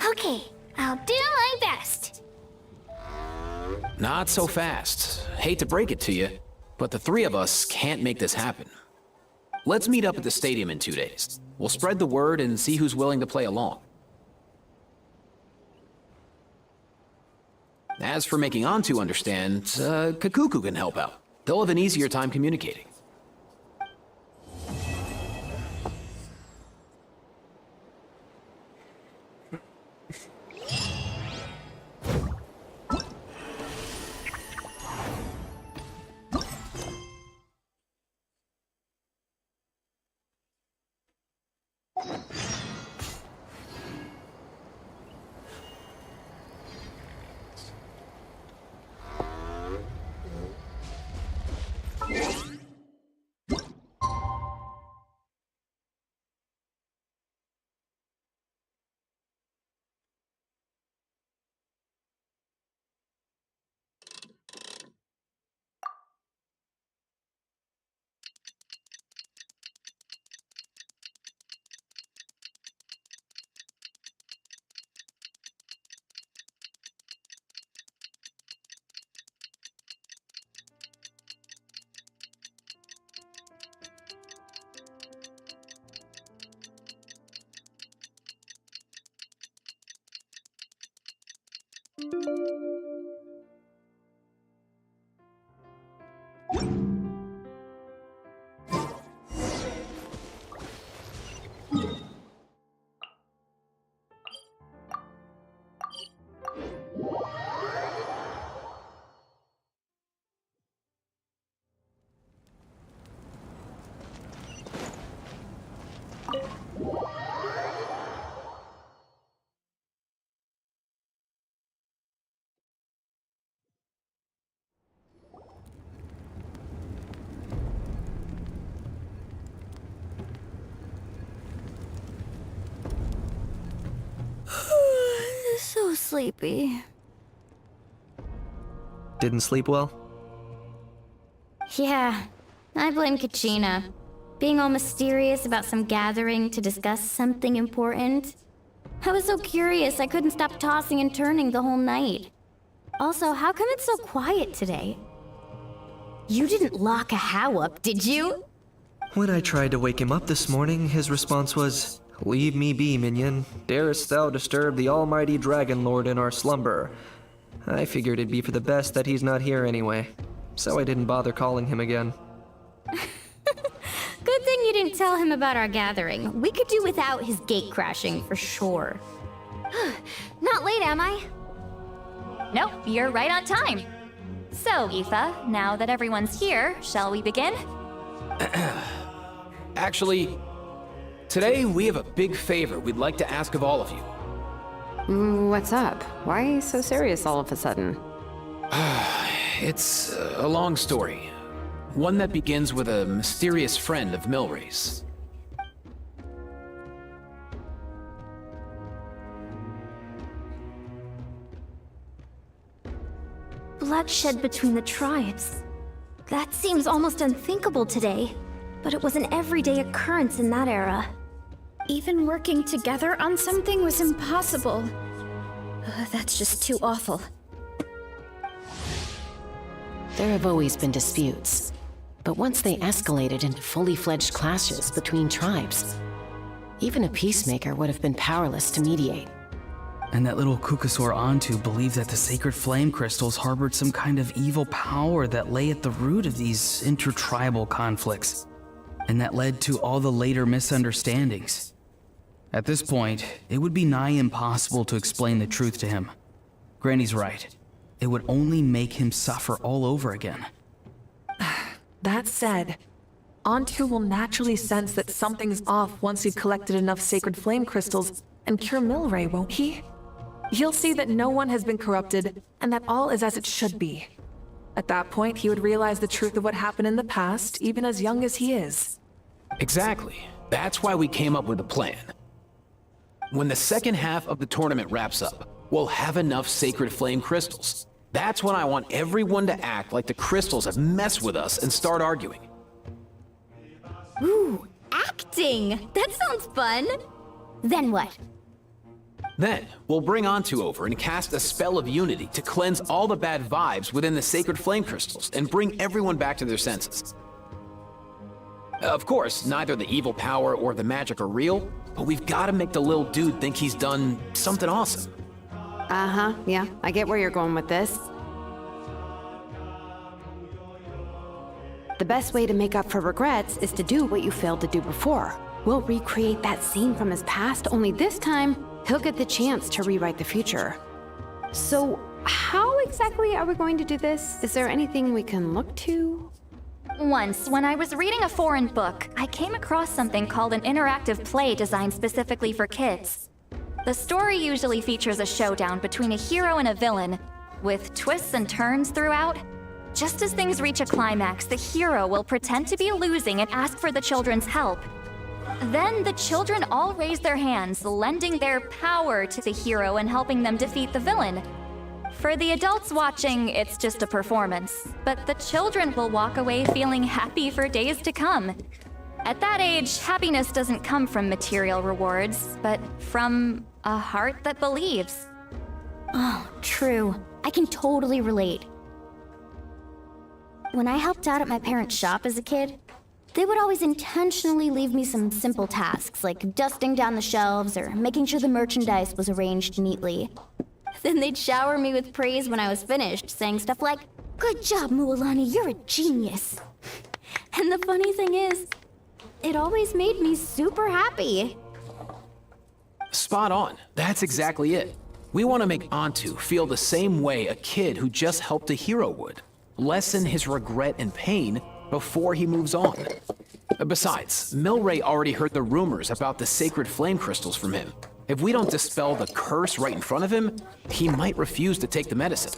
Okay, I'll do my best. Not so fast. Hate to break it to you, but the three of us can't make this happen. Let's meet up at the stadium in 2 days. We'll spread the word and see who's willing to play along. As for making Antu understand, Kakuku can help out. They'll have an easier time communicating. So sleepy. Didn't sleep well? Yeah, I blame Kachina. Being all mysterious about some gathering to discuss something important. I was so curious I couldn't stop tossing and turning the whole night. Also, how come it's so quiet today? You didn't lock a How up, did you? When I tried to wake him up this morning, his response was, "Leave me be, minion. Darest thou disturb the almighty Dragon Lord in our slumber?" I figured it'd be for the best that he's not here anyway, so I didn't bother calling him again. Good thing you didn't tell him about our gathering. We could do without his gate crashing for sure. Not late, am I? Nope, you're right on time. So, Aoife, now that everyone's here, shall we begin? Actually, today we have a big favor we'd like to ask of all of you. What's up? Why so serious all of a sudden? It's a long story. One that begins with a mysterious friend of Milray's. Bloodshed between the tribes. That seems almost unthinkable today, but it was an everyday occurrence in that era. Even working together on something was impossible. That's just too awful. There have always been disputes, but once they escalated into fully fledged clashes between tribes, even a peacemaker would have been powerless to mediate. And that little Kukusor Antu believed that the sacred flame crystals harbored some kind of evil power that lay at the root of these intertribal conflicts, and that led to all the later misunderstandings. At this point, it would be nigh impossible to explain the truth to him. Granny's right. It would only make him suffer all over again. That said, Antu will naturally sense that something's off once you've collected enough sacred flame crystals and cure Milray, won't he? He'll see that no one has been corrupted, and that all is as it should be. At that point, he would realize the truth of what happened in the past, even as young as he is. Exactly. That's why we came up with a plan. When the second half of the tournament wraps up, we'll have enough sacred flame crystals. That's when I want everyone to act like the crystals have messed with us and start arguing. Ooh, acting! That sounds fun! Then what? Then, we'll bring Antu over and cast a spell of unity to cleanse all the bad vibes within the sacred flame crystals and bring everyone back to their senses. Of course, neither the evil power or the magic are real, but we've got to make the little dude think he's done something awesome. Uh-huh, yeah, I get where you're going with this. The best way to make up for regrets is to do what you failed to do before. We'll recreate that scene from his past, only this time, he'll get the chance to rewrite the future. So, how exactly are we going to do this? Is there anything we can look to? Once, when I was reading a foreign book, I came across something called an interactive play designed specifically for kids. The story usually features a showdown between a hero and a villain, with twists and turns throughout. Just as things reach a climax, the hero will pretend to be losing and ask for the children's help. Then the children all raise their hands, lending their power to the hero and helping them defeat the villain. For the adults watching, it's just a performance, but the children will walk away feeling happy for days to come. At that age, happiness doesn't come from material rewards, but from a heart that believes. Oh, true. I can totally relate. When I helped out at my parents' shop as a kid, they would always intentionally leave me some simple tasks, like dusting down the shelves or making sure the merchandise was arranged neatly. Then they'd shower me with praise when I was finished, saying stuff like, "Good job, Mualani, you're a genius." And the funny thing is, it always made me super happy. Spot on. That's exactly it. We want to make Antu feel the same way a kid who just helped a hero would. Lessen his regret and pain before he moves on. Besides, Milray already heard the rumors about the sacred flame crystals from him. If we don't dispel the curse right in front of him, he might refuse to take the medicine.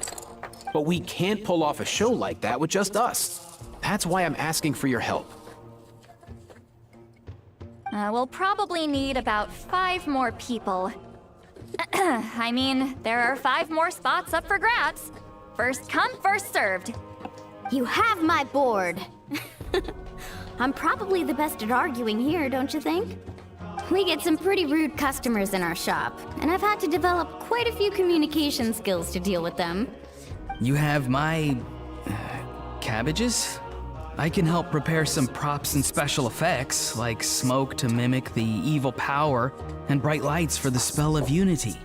But we can't pull off a show like that with just us. That's why I'm asking for your help. We'll probably need about 5 more people. I mean, there are 5 more spots up for grabs. First come, first served. You have my board. I'm probably the best at arguing here, don't you think? We get some pretty rude customers in our shop, and I've had to develop quite a few communication skills to deal with them. You have my... cabbages? I can help prepare some props and special effects, like smoke to mimic the evil power, and bright lights for the spell of unity.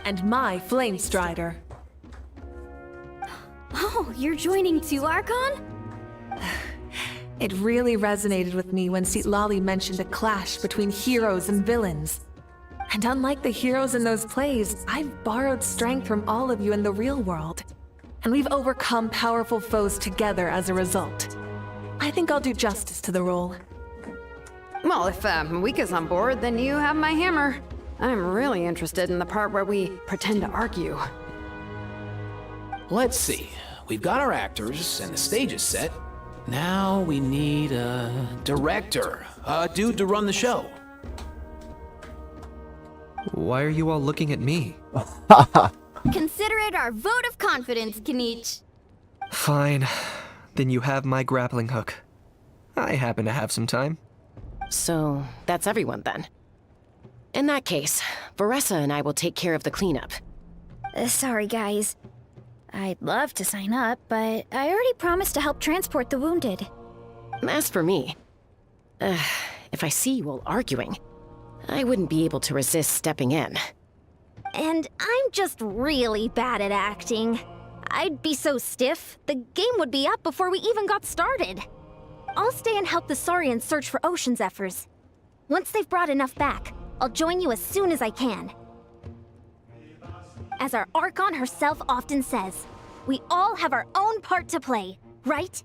And my Flame Strider. Oh, you're joining too, Archon? It really resonated with me when Citlali mentioned a clash between heroes and villains. And unlike the heroes in those plays, I've borrowed strength from all of you in the real world. And we've overcome powerful foes together as a result. I think I'll do justice to the role. Well, if Mika's on board, then you have my hammer. I'm really interested in the part where we pretend to argue. Let's see. We've got our actors and the stage is set. Now we need a director, a dude to run the show. Why are you all looking at me? Consider it our vote of confidence, Kanich. Fine. Then you have my grappling hook. I happen to have some time. So, that's everyone then. In that case, Varessa and I will take care of the cleanup. Sorry, guys. I'd love to sign up, but I already promised to help transport the wounded. As for me, if I see you all arguing, I wouldn't be able to resist stepping in. And I'm just really bad at acting. I'd be so stiff, the game would be up before we even got started. I'll stay and help the Saurians search for Ocean Zephyrs. Once they've brought enough back, I'll join you as soon as I can. As our Archon herself often says, we all have our own part to play, right?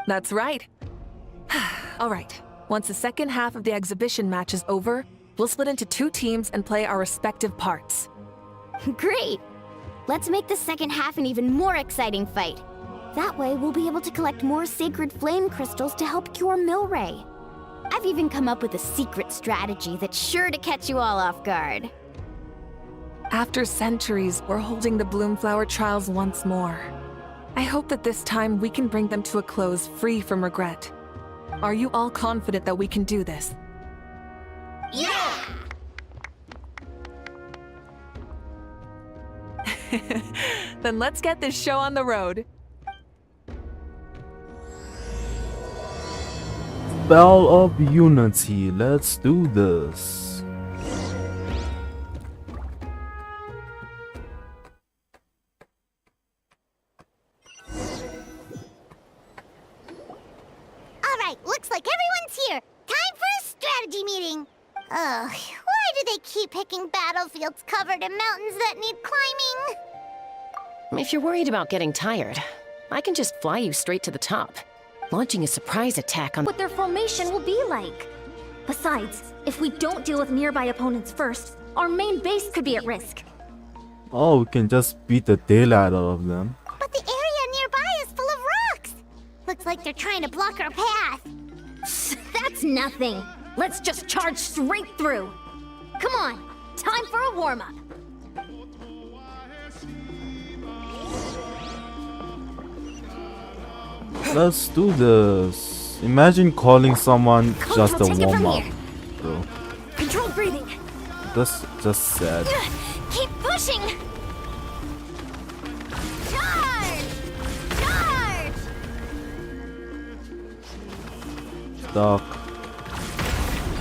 That's right. All right. Once the second half of the exhibition match is over, we'll split into 2 teams and play our respective parts. Great! Let's make the second half an even more exciting fight. That way, we'll be able to collect more sacred flame crystals to help cure Milray. I've even come up with a secret strategy that's sure to catch you all off guard. After centuries, we're holding the Bloomflower trials once more. I hope that this time we can bring them to a close free from regret. Are you all confident that we can do this? Yeah! Then let's get this show on the road. Spell of Unity. Let's do this. Alright, looks like everyone's here. Time for a strategy meeting. Ugh, why do they keep picking battlefields covered in mountains that need climbing? If you're worried about getting tired, I can just fly you straight to the top, launching a surprise attack on What their formation will be like. Besides, if we don't deal with nearby opponents first, our main base could be at risk. Oh, we can just beat the daylight out of them. But the area nearby is full of rocks. Looks like they're trying to block our path. That's nothing. Let's just charge straight through. Come on, time for a warm-up. Let's do this. Imagine calling someone just a Take it from warm-up, here. bro. Controlled breathing. That's just sad. Keep pushing. Charge! Charge! Stuck.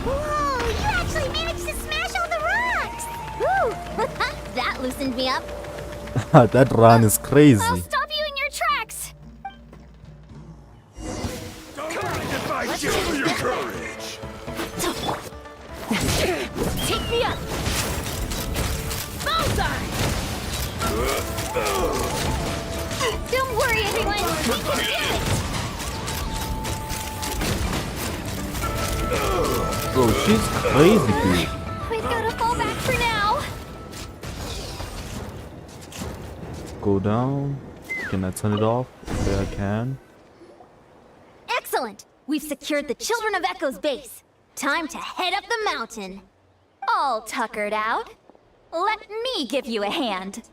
Whoa, you actually managed to smash all the rocks! Woo! That loosened me up. That run is crazy. I'll stop you in your tracks. If I show you courage! Take me up. Bullseye! Don't worry, everyone. We can do it. Bro, she's crazy, dude. We've got to fall back for now. Go down. Can I turn it off? Okay, I can. Excellent! We've secured the Children of Echo's base. Time to head up the mountain. All tuckered out. Let me give you a hand.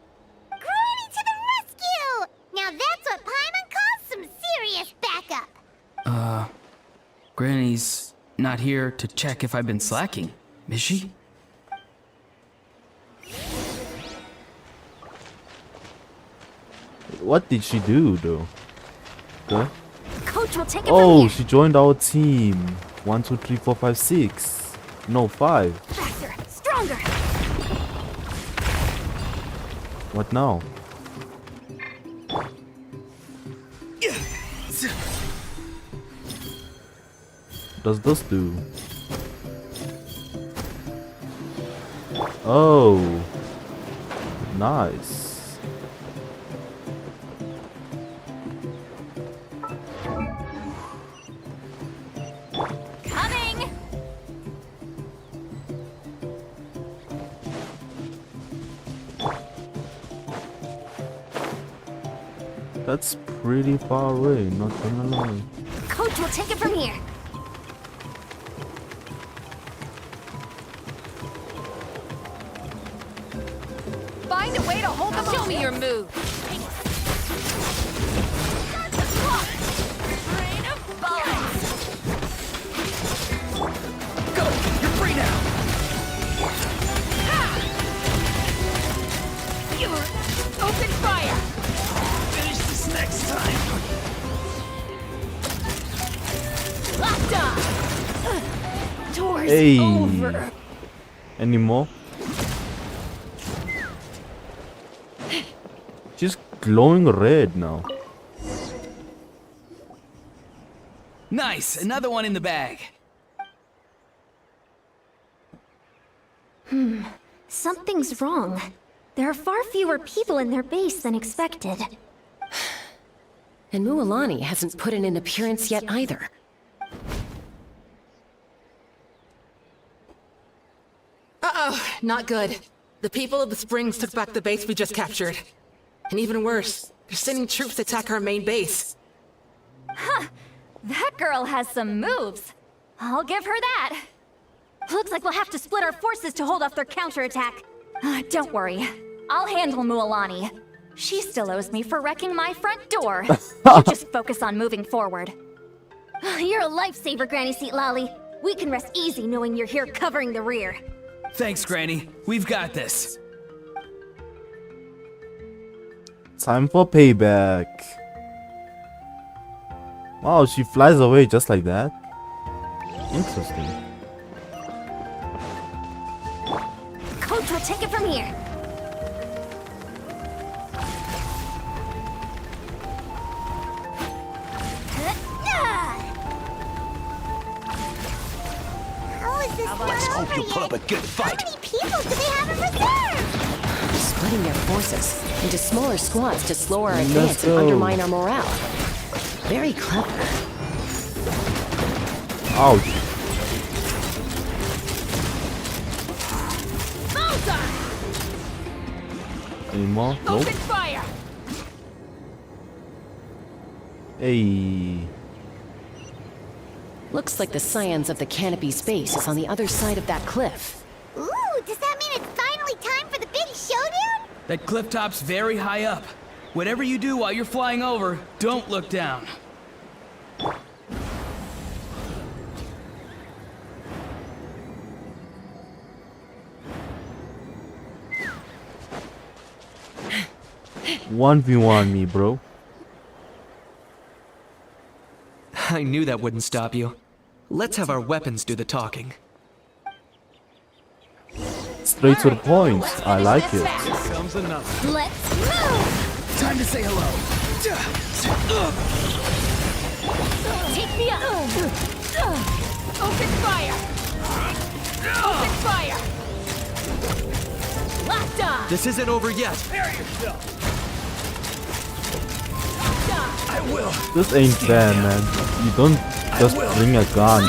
Granny to the rescue! Now that's what Paimon calls some serious backup. Granny's not here to check if I've been slacking, is she? What did she do, though? Okay. Coach will take it Oh, from she joined our team. 1, 2, 3, 4, 5, 6. No, 5. here. Faster, stronger. What now? Does this do? Oh, nice. Coming! That's pretty far away, not gonna lie. Coach will take it from here. Find a way to hold them. Show me your move. Rain of bullets. Go! You're free now! Open fire. Finish this next time! Locked on. Doors Hey. over. Any more? She's glowing red now. Nice, another one in the bag. Something's wrong. There are far fewer people in their base than expected. And Mualani hasn't put in an appearance yet either. Uh-oh, not good. The people of the Springs took back the base we just captured. And even worse, they're sending troops to attack our main base. Huh. That girl has some moves. I'll give her that. Looks like we'll have to split our forces to hold off their counterattack. Don't worry. I'll handle Mualani. She still owes me for wrecking my front door. You just focus on moving forward. You're a lifesaver, Granny Seat Lolly. We can rest easy knowing you're here covering the rear. Thanks, Granny. We've got this. Time for payback. Wow, she flies away just like that. Interesting. Coach will take it from here. How is this Let's not hope over you'll put yet? up a good fight. How many people do they have in reserve? Splitting their forces into smaller squads to slow our Let's advance and go. undermine our morale. Very clever. Ouch. Any more? Nope. Open fire. Hey. Looks like the scions of the canopy space is on the other side of that cliff. Ooh, does that mean it's finally time for the big showdown? That cliff top's very high up. Whatever you do while you're flying over, don't look down. One v one me, bro. I knew that wouldn't stop you. Let's have our weapons do the talking. Straight to the point. I like it. Comes another. Let's move! Time to say hello. Take me up. Open fire. Open fire. Locked on. This isn't over yet. Prepare yourself. This ain't fair, man. You don't just bring a gun.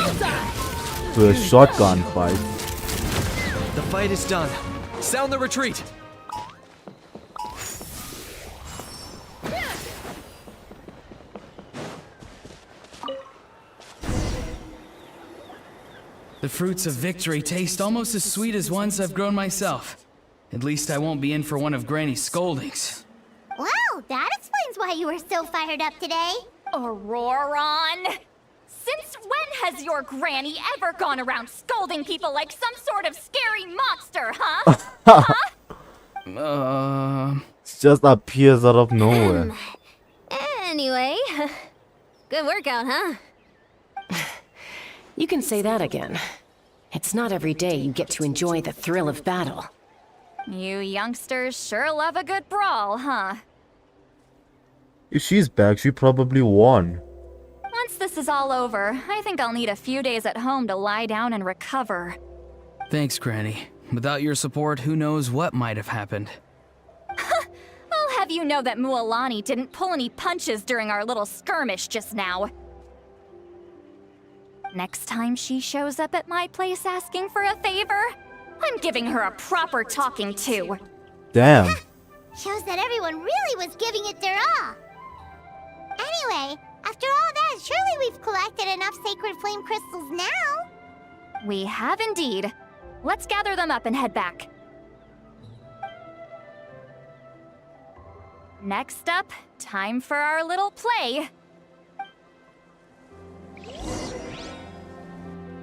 to a shotgun fight. The fight is done. Sound the retreat! The fruits of victory taste almost as sweet as ones I've grown myself. At least I won't be in for one of Granny's scoldings. Wow, that explains why you were so fired up today. Auroron! Since when has your granny ever gone around scolding people like some sort of scary monster, huh? It just appears out of nowhere. Anyway, good workout, huh? You can say that again. It's not every day you get to enjoy the thrill of battle. You youngsters sure love a good brawl, huh? If she's back, she probably won. Once this is all over, I think I'll need a few days at home to lie down and recover. Thanks, Granny. Without your support, who knows what might have happened. I'll have you know that Mualani didn't pull any punches during our little skirmish just now. Next time she shows up at my place asking for a favor, I'm giving her a proper talking to. Damn. Shows that everyone really was giving it their all. Anyway, after all that, surely we've collected enough sacred flame crystals now. We have indeed. Let's gather them up and head back. Next up, time for our little play.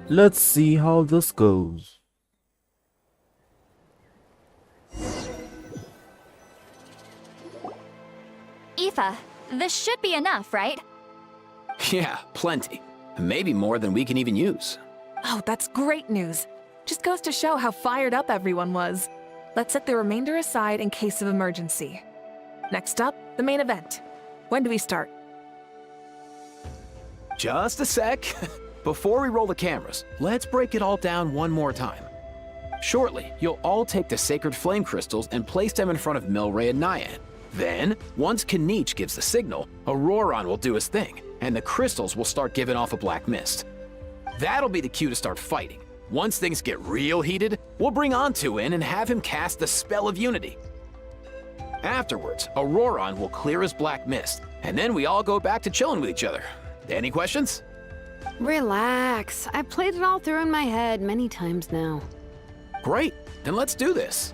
Let's see how this goes. Aoife, this should be enough, right? Yeah, plenty. Maybe more than we can even use. Oh, that's great news. Just goes to show how fired up everyone was. Let's set the remainder aside in case of emergency. Next up, the main event. When do we start? Just a sec. Before we roll the cameras, let's break it all down one more time. Shortly, you'll all take the sacred flame crystals and place them in front of Milray and Nyan. Then, once Kanich gives the signal, Auroron will do his thing, and the crystals will start giving off a black mist. That'll be the cue to start fighting. Once things get real heated, we'll bring Antu in and have him cast the Spell of Unity. Afterwards, Auroron will clear his black mist, and then we all go back to chilling with each other. Any questions? Relax. I've played it all through in my head many times now. Great, then let's do this.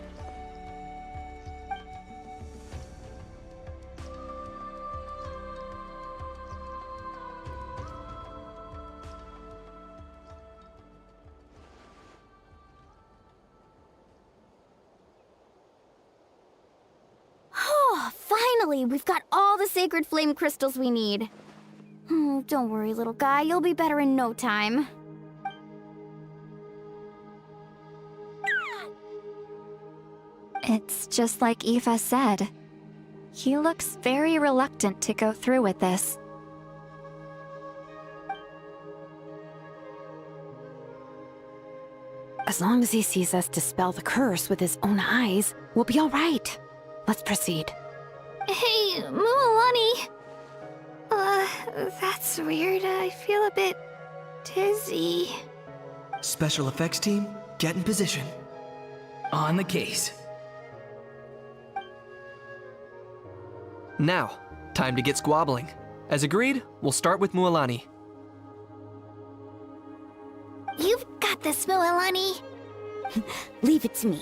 Oh, finally! We've got all the sacred flame crystals we need. Oh, don't worry, little guy. You'll be better in no time. It's just like Aoife said. He looks very reluctant to go through with this. As long as he sees us dispel the curse with his own eyes, we'll be all right. Let's proceed. Hey, Mualani. That's weird. I feel a bit dizzy. Special effects team, get in position. On the case. Now, time to get squabbling. As agreed, we'll start with Mualani. You've got this, Mualani. Leave it to me.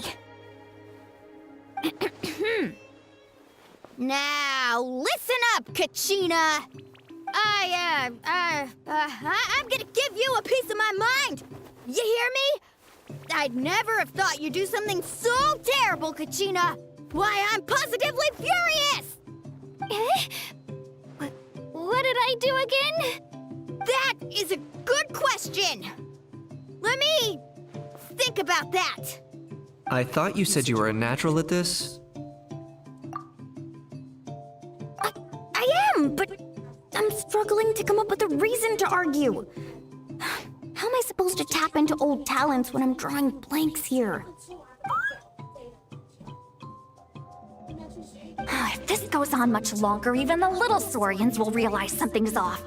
Now, listen up, Kachina. I'm gonna give you a piece of my mind. You hear me? I'd never have thought you'd do something so terrible, Kachina. Why, I'm positively furious! What did I do again? That is a good question. Let me think about that. I thought you said you were a natural at this. I am, but I'm struggling to come up with a reason to argue. How am I supposed to tap into old talents when I'm drawing blanks here? If this goes on much longer, even the little Saurians will realize something's off.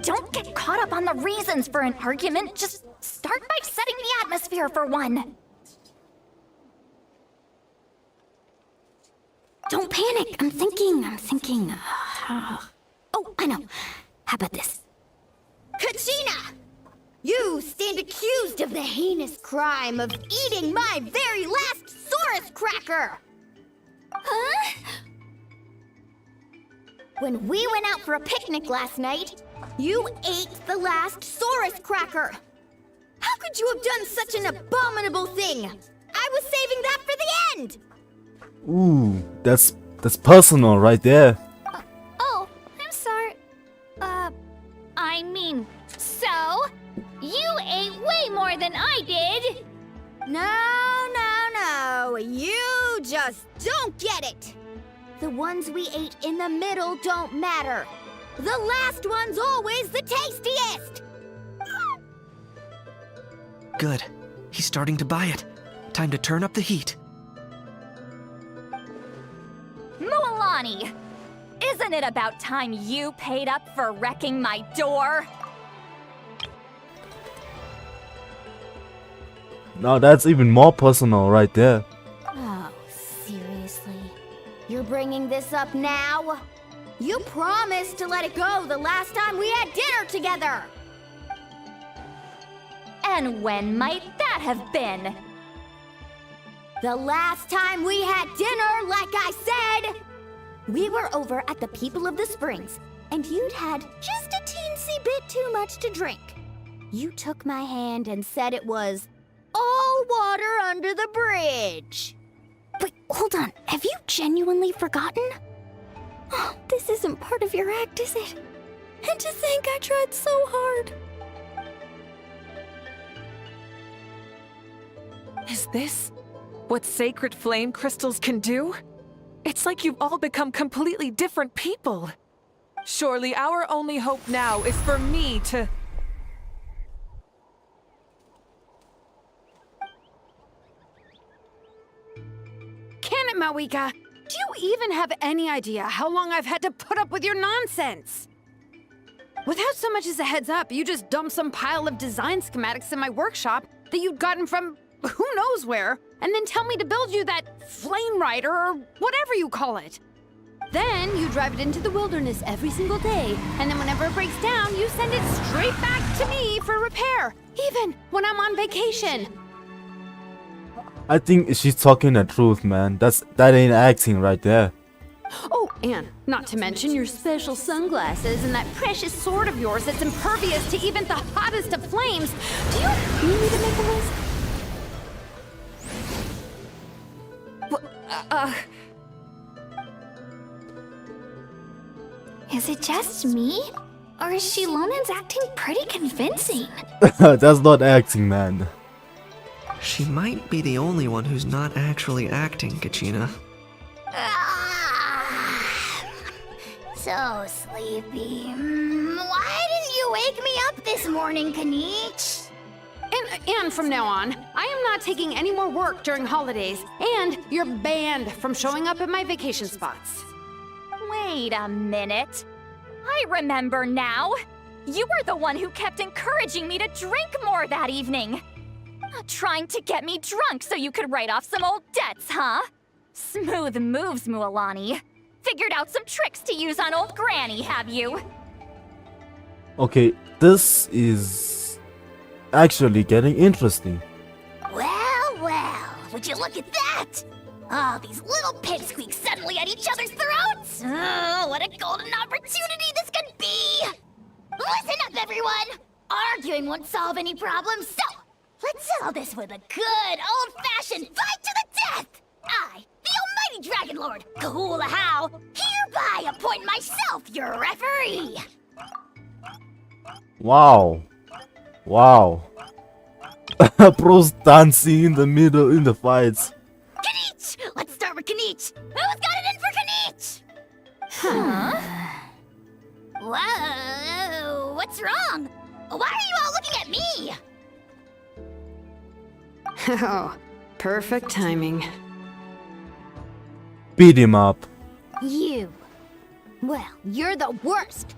Don't get caught up on the reasons for an argument. Just start by setting the atmosphere for one. Don't panic. I'm thinking. Oh, I know. How about this? Kachina! You stand accused of the heinous crime of eating my very last Saurus cracker! Huh? When we went out for a picnic last night, you ate the last Saurus cracker! How could you have done such an abominable thing? I was saving that for the end! Ooh, that's personal right there. Oh, I'm sorry. I mean, so? You ate way more than I did! No. You just don't get it! The ones we ate in the middle don't matter. The last one's always the tastiest! Good. He's starting to buy it. Time to turn up the heat. Mualani! Isn't it about time you paid up for wrecking my door? Now that's even more personal right there. Oh, seriously? You're bringing this up now? You promised to let it go the last time we had dinner together! And when might that have been? The last time we had dinner, like I said! We were over at the People of the Springs, and you'd had just a teensy bit too much to drink. You took my hand and said it was all water under the bridge. Wait, hold on. Have you genuinely forgotten? Oh, this isn't part of your act, is it? And to think I tried so hard. Is this what sacred flame crystals can do? It's like you've all become completely different people. Surely our only hope now is for me to... Can it, Mawika? Do you even have any idea how long I've had to put up with your nonsense? Without so much as a heads up, you just dumped some pile of design schematics in my workshop that you'd gotten from who knows where, and then tell me to build you that flame rider or whatever you call it. Then you drive it into the wilderness every single day, and then whenever it breaks down, you send it straight back to me for repair, even when I'm on vacation. I think she's talking the truth, man. That ain't acting right there. Oh, and not to mention your special sunglasses and that precious sword of yours that's impervious to even the hottest of flames. Do you need me to make a list? Is it just me? Or is Shilonen's acting pretty convincing? That's not acting, man. She might be the only one who's not actually acting, Kachina. So sleepy. Why didn't you wake me up this morning, Kanich? And from now on, I am not taking any more work during holidays, and you're banned from showing up at my vacation spots. Wait a minute. I remember now. You were the one who kept encouraging me to drink more that evening. Trying to get me drunk so you could write off some old debts, huh? Smooth moves, Mualani. Figured out some tricks to use on old Granny, have you? Okay, this is actually getting interesting. Well, would you look at that? Oh, these little pipsqueaks suddenly at each other's throats? Oh, what a golden opportunity this could be! Listen up, everyone! Arguing won't solve any problems, so let's settle this with a good old-fashioned fight to the death! I, the almighty Dragon Lord, Kahula How, hereby appoint myself your referee! Wow. Pro's dancing in the middle in the fights. Kanich! Let's start with Kanich! Who's got it in for Kanich? Huh? Whoa, what's wrong? Why are you all looking at me? Oh, perfect timing. Beat him up. You. Well, you're the worst.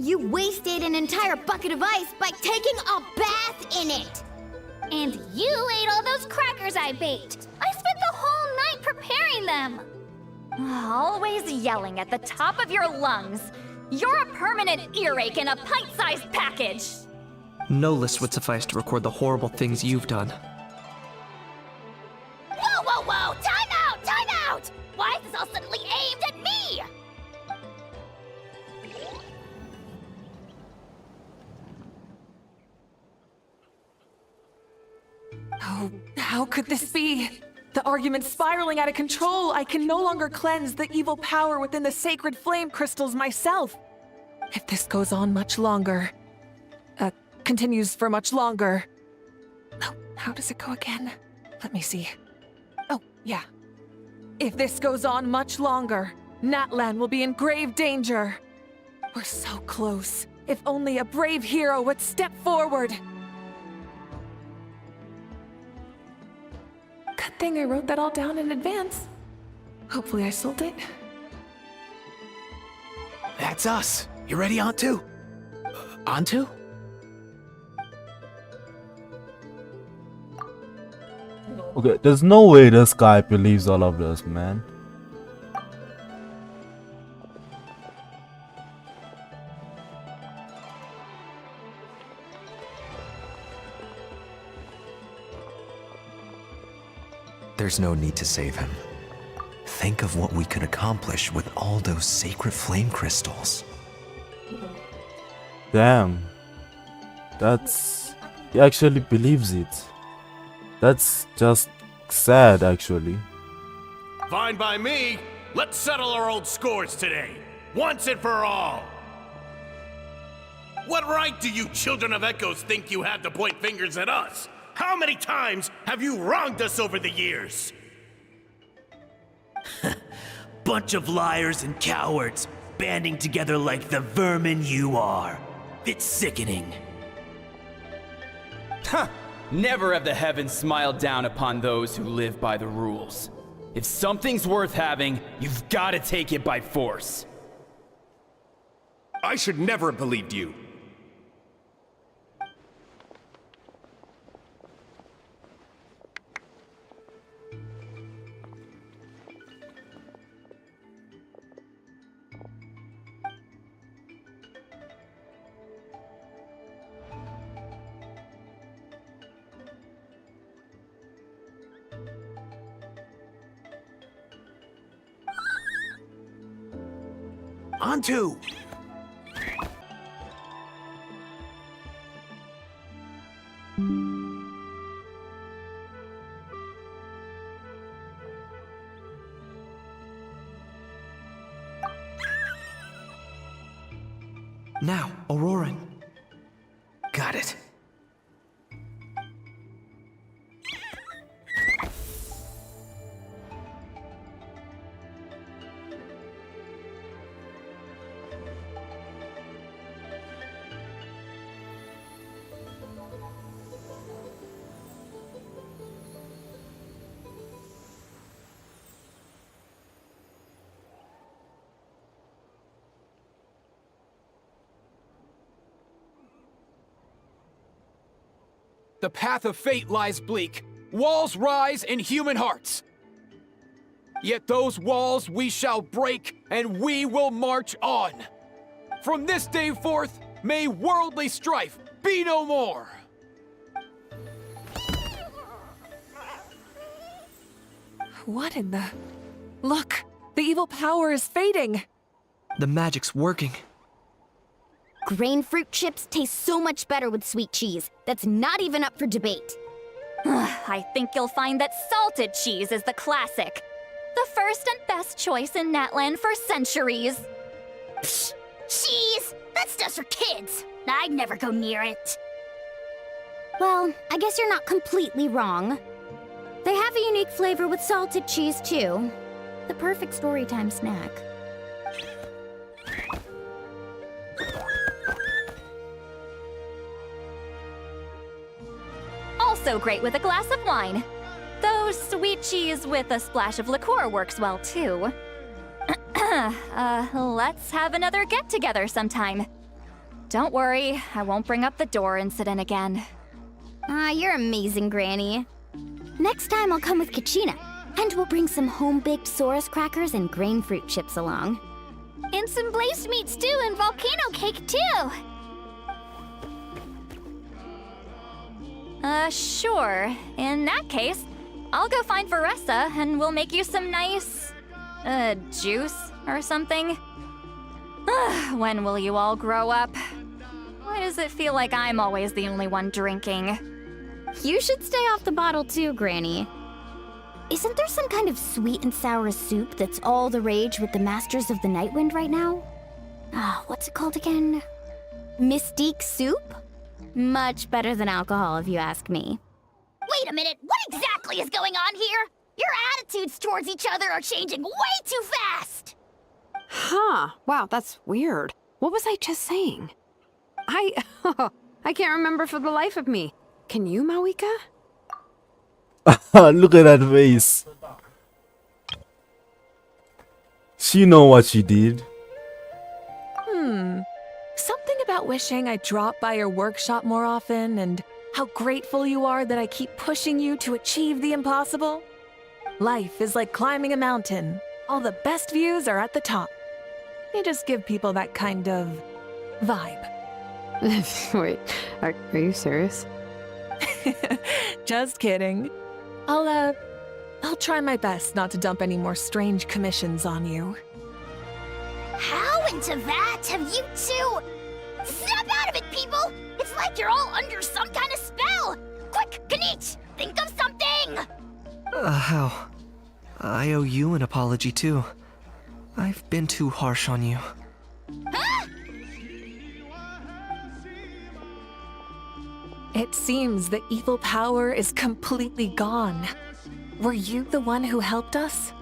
You wasted an entire bucket of ice by taking a bath in it! And you ate all those crackers I baked. I spent the whole night preparing them. Always yelling at the top of your lungs. You're a permanent earache in a pint-sized package. No list would suffice to record the horrible things you've done. Whoa, whoa, whoa! Time out! Time out! Why is this all suddenly aimed at me? Oh, how could this be? The argument's spiraling out of control. I can no longer cleanse the evil power within the sacred flame crystals myself. If this goes on much longer, continues for much longer. Oh, how does it go again? Let me see. Oh, yeah. If this goes on much longer, Natlan will be in grave danger. We're so close. If only a brave hero would step forward. Good thing I wrote that all down in advance. Hopefully I sold it. That's us. You ready, Antu? Antu? Okay, there's no way this guy believes all of this, man. There's no need to save him. Think of what we could accomplish with all those sacred flame crystals. Damn. He actually believes it. That's just sad, actually. Fine by me. Let's settle our old scores today. Once and for all. What right do you children of Echoes think you have to point fingers at us? How many times have you wronged us over the years? Bunch of liars and cowards, banding together like the vermin you are. It's sickening. Huh! Never have the heavens smiled down upon those who live by the rules. If something's worth having, you've got to take it by force. I should never have believed you. Antu! Now, Auroran. Got it. The path of fate lies bleak. Walls rise in human hearts. Yet those walls we shall break, and we will march on. From this day forth, may worldly strife be no more. What in the... Look! The evil power is fading! The magic's working. Grain fruit chips taste so much better with sweet cheese. That's not even up for debate. I think you'll find that salted cheese is the classic. The first and best choice in Natlan for centuries. Psh, cheese! That's just for kids. I'd never go near it. Well, I guess you're not completely wrong. They have a unique flavor with salted cheese, too. The perfect storytime snack. Also great with a glass of wine. Though sweet cheese with a splash of liqueur works well, too. Let's have another get-together sometime. Don't worry, I won't bring up the door incident again. Ah, you're amazing, Granny. Next time I'll come with Kachina, and we'll bring some home-baked Saurus crackers and grain fruit chips along. And some blazed meat stew and volcano cake, too. Sure. In that case, I'll go find Varessa and we'll make you some nice, juice or something. When will you all grow up? Why does it feel like I'm always the only one drinking? You should stay off the bottle too, Granny. Isn't there some kind of sweet and sour soup that's all the rage with the Masters of the Nightwind right now? What's it called again? Mystique soup? Much better than alcohol, if you ask me. Wait a minute, what exactly is going on here? Your attitudes towards each other are changing way too fast! Huh. Wow, that's weird. What was I just saying? I can't remember for the life of me. Can you, Mawika? Look at that face. She know what she did. Something about wishing I dropped by your workshop more often and how grateful you are that I keep pushing you to achieve the impossible. Life is like climbing a mountain. All the best views are at the top. You just give people that kind of vibe. Wait, are you serious? Just kidding. I'll try my best not to dump any more strange commissions on you. How into that have you two? Snap out of it, people! It's like you're all under some kind of spell! Quick, Kanich, think of something! How? I owe you an apology too. I've been too harsh on you. Huh? It seems the evil power is completely gone. Were you the one who helped us?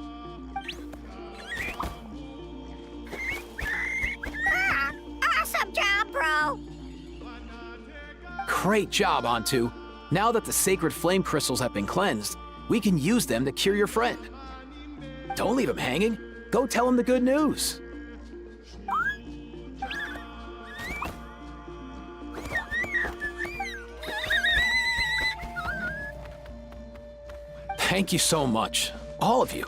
Awesome job, bro! Great job, Antu. Now that the sacred flame crystals have been cleansed, we can use them to cure your friend. Don't leave him hanging. Go tell him the good news. Thank you so much, all of you.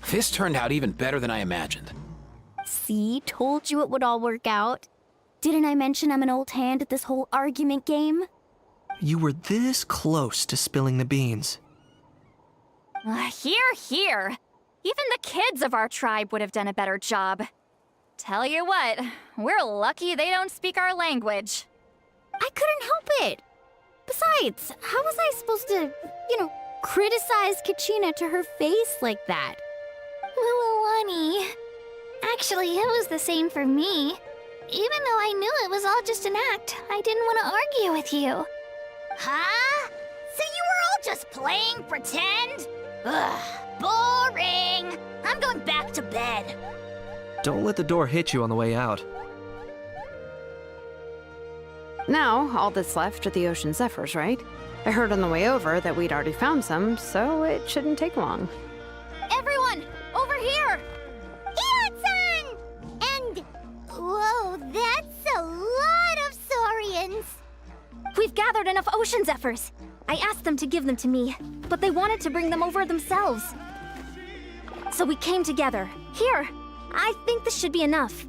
This turned out even better than I imagined. See, told you it would all work out. Didn't I mention I'm an old hand at this whole argument game? You were this close to spilling the beans. Here. Even the kids of our tribe would have done a better job. Tell you what, we're lucky they don't speak our language. I couldn't help it. Besides, how was I supposed to, criticize Kachina to her face like that? Lani. Actually, it was the same for me. Even though I knew it was all just an act, I didn't want to argue with you. Huh? So you were all just playing pretend? Ugh, boring! I'm going back to bed. Don't let the door hit you on the way out. Now, all that's left are the ocean zephyrs, right? I heard on the way over that we'd already found some, so it shouldn't take long. Everyone, over here! Hiya-san! And... whoa, that's a lot of saurians! We've gathered enough ocean zephyrs. I asked them to give them to me, but they wanted to bring them over themselves. So we came together. Here, I think this should be enough.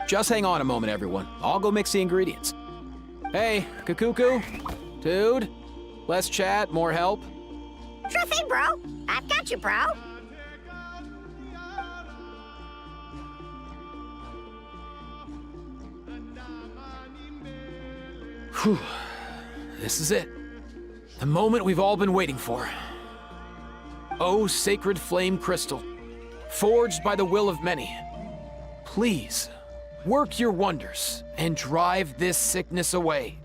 Just hang on a moment, everyone. I'll go mix the ingredients. Hey, Kakuku, dude, less chat, more help. Sure thing, bro. I've got you, bro. Whew. This is it. The moment we've all been waiting for. Oh, sacred flame crystal, forged by the will of many. Please, work your wonders and drive this sickness away.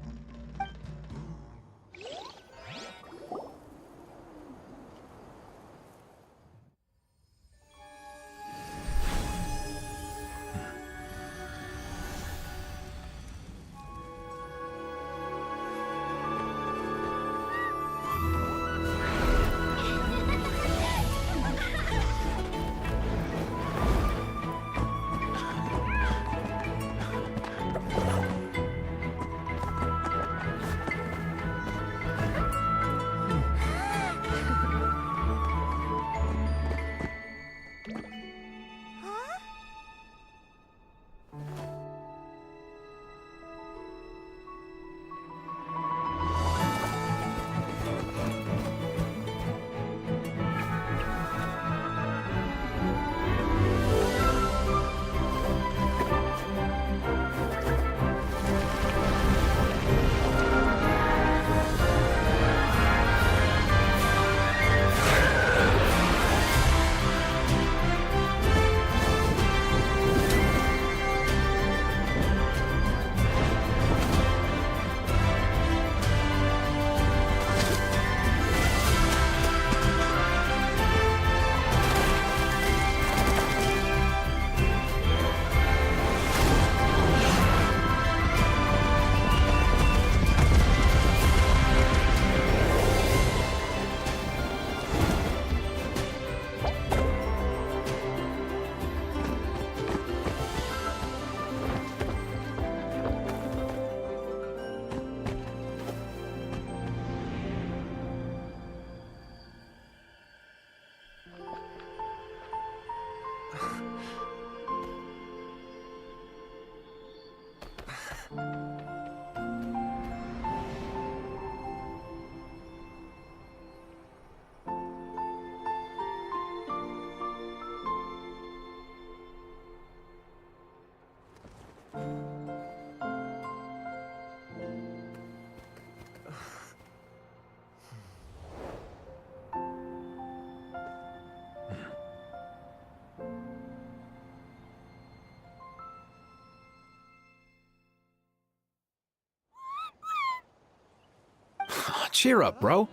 Cheer up, bro.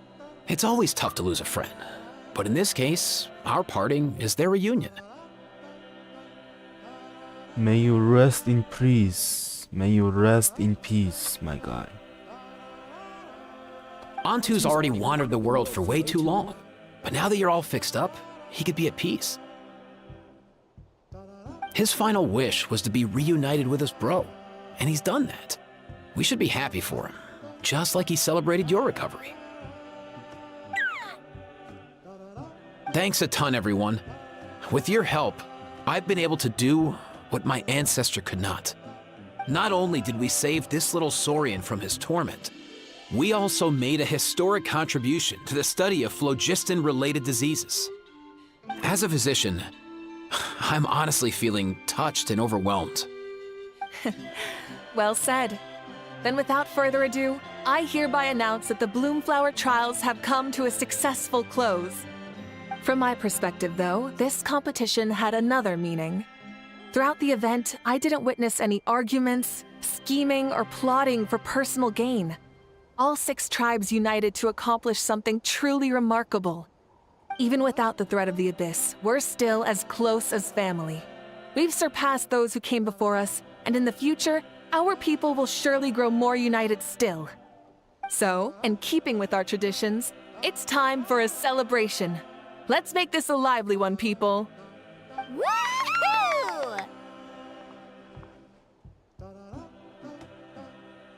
It's always tough to lose a friend. But in this case, our parting is their reunion. May you rest in peace. May you rest in peace, my guy. Antu's already wandered the world for way too long. But now that you're all fixed up, he could be at peace. His final wish was to be reunited with his bro, and he's done that. We should be happy for him, just like he celebrated your recovery. Thanks a ton, everyone. With your help, I've been able to do what my ancestor could not. Not only did we save this little Saurian from his torment, we also made a historic contribution to the study of phlogiston-related diseases. As a physician, I'm honestly feeling touched and overwhelmed. Well said. Then without further ado, I hereby announce that the Bloomflower trials have come to a successful close. From my perspective, though, this competition had another meaning. Throughout the event, I didn't witness any arguments, scheming, or plotting for personal gain. All 6 tribes united to accomplish something truly remarkable. Even without the threat of the Abyss, we're still as close as family. We've surpassed those who came before us, and in the future, our people will surely grow more united still. So, in keeping with our traditions, it's time for a celebration. Let's make this a lively one, people. Woohoo!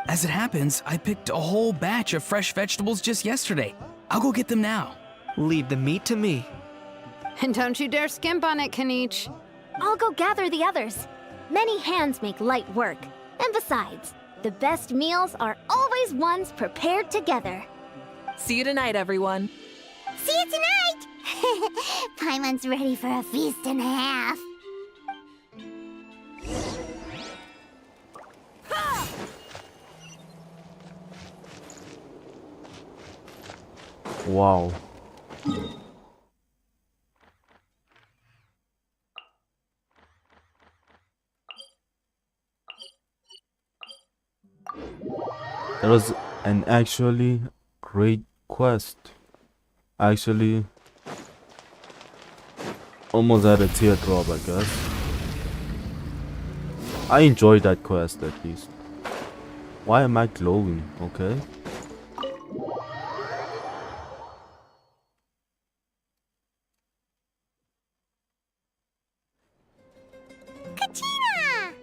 As it happens, I picked a whole batch of fresh vegetables just yesterday. I'll go get them now. Leave the meat to me. And don't you dare skimp on it, Kanich. I'll go gather the others. Many hands make light work. And besides, the best meals are always ones prepared together. See you tonight, everyone. See you tonight! Paimon's ready for a feast and a half. Wow. That was an actually great quest. Actually, almost had a teardrop, I guess. I enjoyed that quest at least. Why am I glowing? Okay. Katina!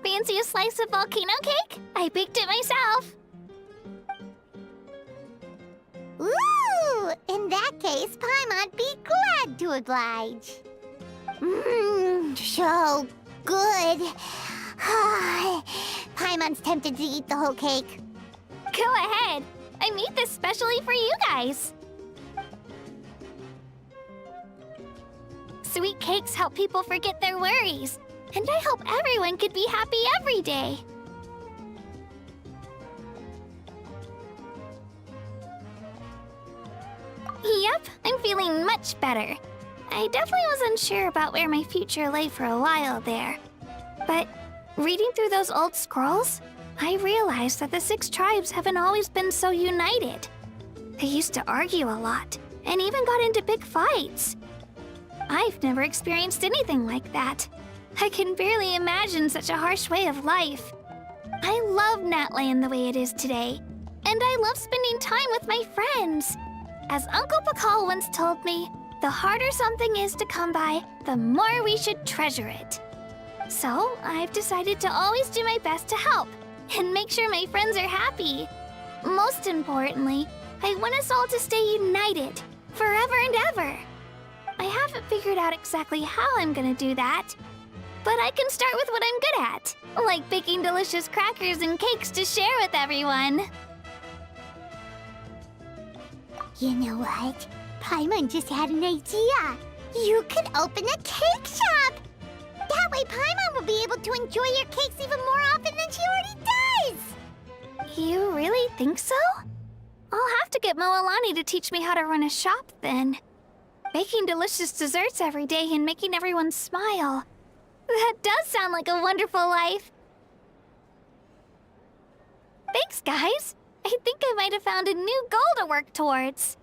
Fancy a slice of volcano cake? I baked it myself. Ooh! In that case, Paimon'd be glad to oblige. Mmm, so good. Paimon's tempted to eat the whole cake. Go ahead. I made this specially for you guys. Sweet cakes help people forget their worries. And I hope everyone could be happy every day. Yep, I'm feeling much better. I definitely wasn't sure about where my future lay for a while there. But reading through those old scrolls, I realized that the 6 tribes haven't always been so united. They used to argue a lot, and even got into big fights. I've never experienced anything like that. I can barely imagine such a harsh way of life. I love Natland the way it is today, and I love spending time with my friends. As Uncle Pakal once told me, the harder something is to come by, the more we should treasure it. So, I've decided to always do my best to help, and make sure my friends are happy. Most importantly, I want us all to stay united, forever and ever. I haven't figured out exactly how I'm gonna do that, but I can start with what I'm good at, like baking delicious crackers and cakes to share with everyone. You know what? Paimon just had an idea. You could open a cake shop. That way Paimon will be able to enjoy your cakes even more often than she already does. You really think so? I'll have to get Moalani to teach me how to run a shop then. Baking delicious desserts every day and making everyone smile. That does sound like a wonderful life. Thanks, guys. I think I might have found a new goal to work towards.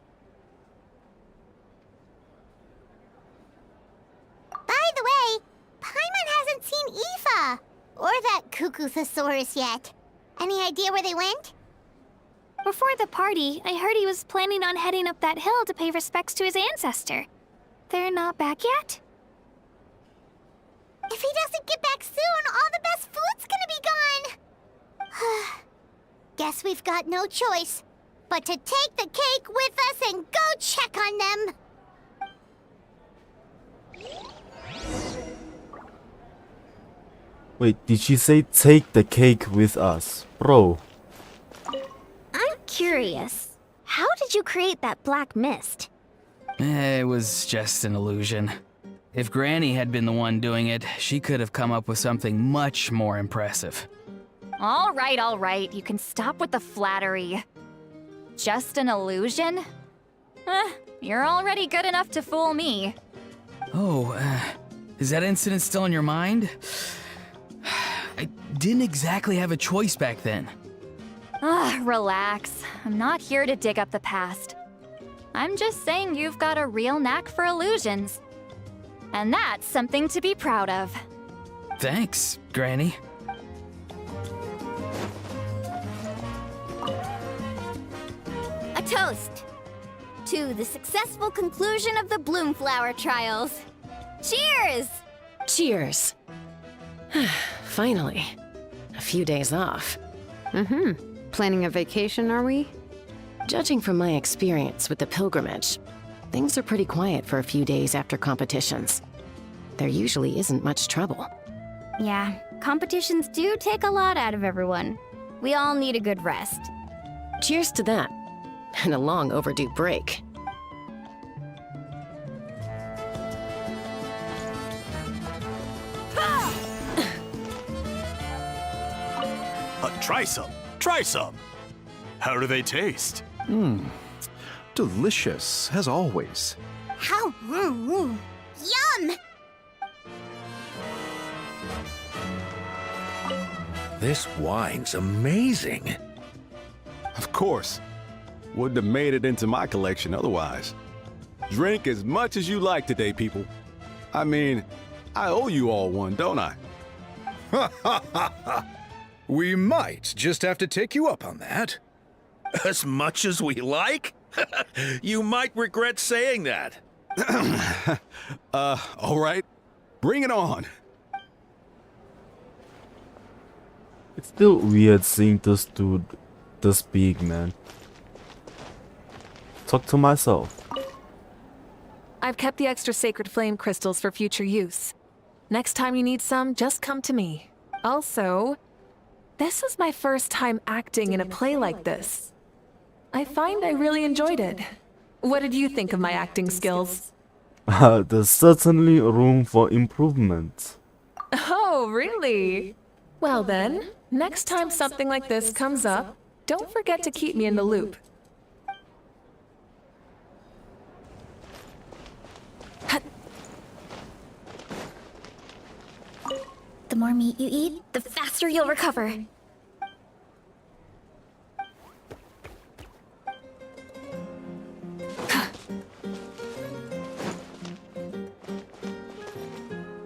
By the way, Paimon hasn't seen Aoife or that Cuckoo-thesaurus yet. Any idea where they went? Before the party, I heard he was planning on heading up that hill to pay respects to his ancestor. They're not back yet? If he doesn't get back soon, all the best food's gonna be gone. Guess we've got no choice but to take the cake with us and go check on them. Wait, did she say take the cake with us? Bro. I'm curious. How did you create that black mist? It was just an illusion. If Granny had been the one doing it, she could have come up with something much more impressive. All right. You can stop with the flattery. Just an illusion? You're already good enough to fool me. Oh, is that incident still in your mind? I didn't exactly have a choice back then. Relax. I'm not here to dig up the past. I'm just saying you've got a real knack for illusions. And that's something to be proud of. Thanks, Granny. A toast to the successful conclusion of the Bloomflower trials. Cheers! Cheers. Finally. A few days off. Planning a vacation, are we? Judging from my experience with the pilgrimage, things are pretty quiet for a few days after competitions. There usually isn't much trouble. Yeah, competitions do take a lot out of everyone. We all need a good rest. Cheers to that. And a long overdue break. Try some. Try some. How do they taste? Delicious, as always. How? Yum! This wine's amazing. Of course. Wouldn't have made it into my collection otherwise. Drink as much as you like today, people. I mean, I owe you all one, don't I? We might just have to take you up on that. As much as we like? You might regret saying that. All right. Bring it on. It's still weird seeing this dude this big, man. Talk to myself. I've kept the extra sacred flame crystals for future use. Next time you need some, just come to me. Also, this is my first time acting in a play like this. I find I really enjoyed it. What did you think of my acting skills? There's certainly room for improvement. Oh, really? Well then, next time something like this comes up, don't forget to keep me in the loop. The more meat you eat, the faster you'll recover.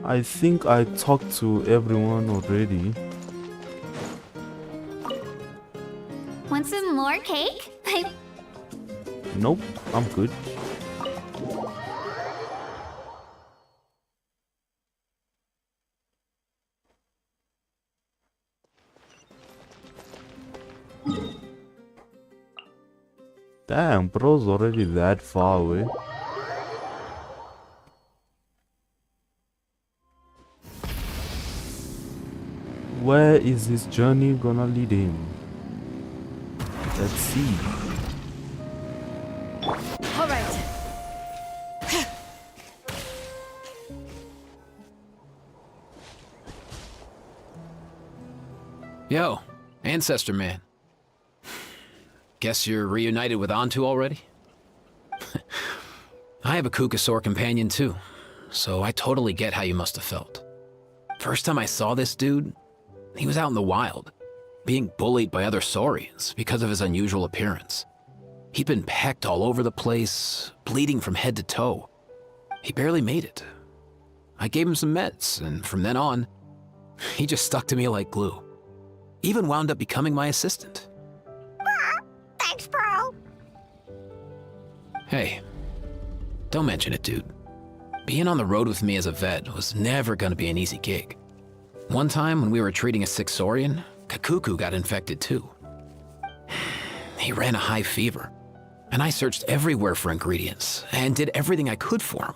I think I talked to everyone already. Want some more cake? Nope, I'm good. Damn, bro's already that far away. Where is his journey gonna lead him? Let's see. All right. Yo, Ancestor Man. Guess you're reunited with Antu already? I have a Kukasaur companion too, so I totally get how you must have felt. First time I saw this dude, he was out in the wild. being bullied by other Saurians because of his unusual appearance. He'd been pecked all over the place, bleeding from head to toe. He barely made it. I gave him some meds, and from then on, he just stuck to me like glue. Even wound up becoming my assistant. Thanks, bro. Hey, don't mention it, dude. Being on the road with me as a vet was never gonna be an easy gig. One time when we were treating a sick Saurian, Kakuku got infected too. He ran a high fever, and I searched everywhere for ingredients and did everything I could for him.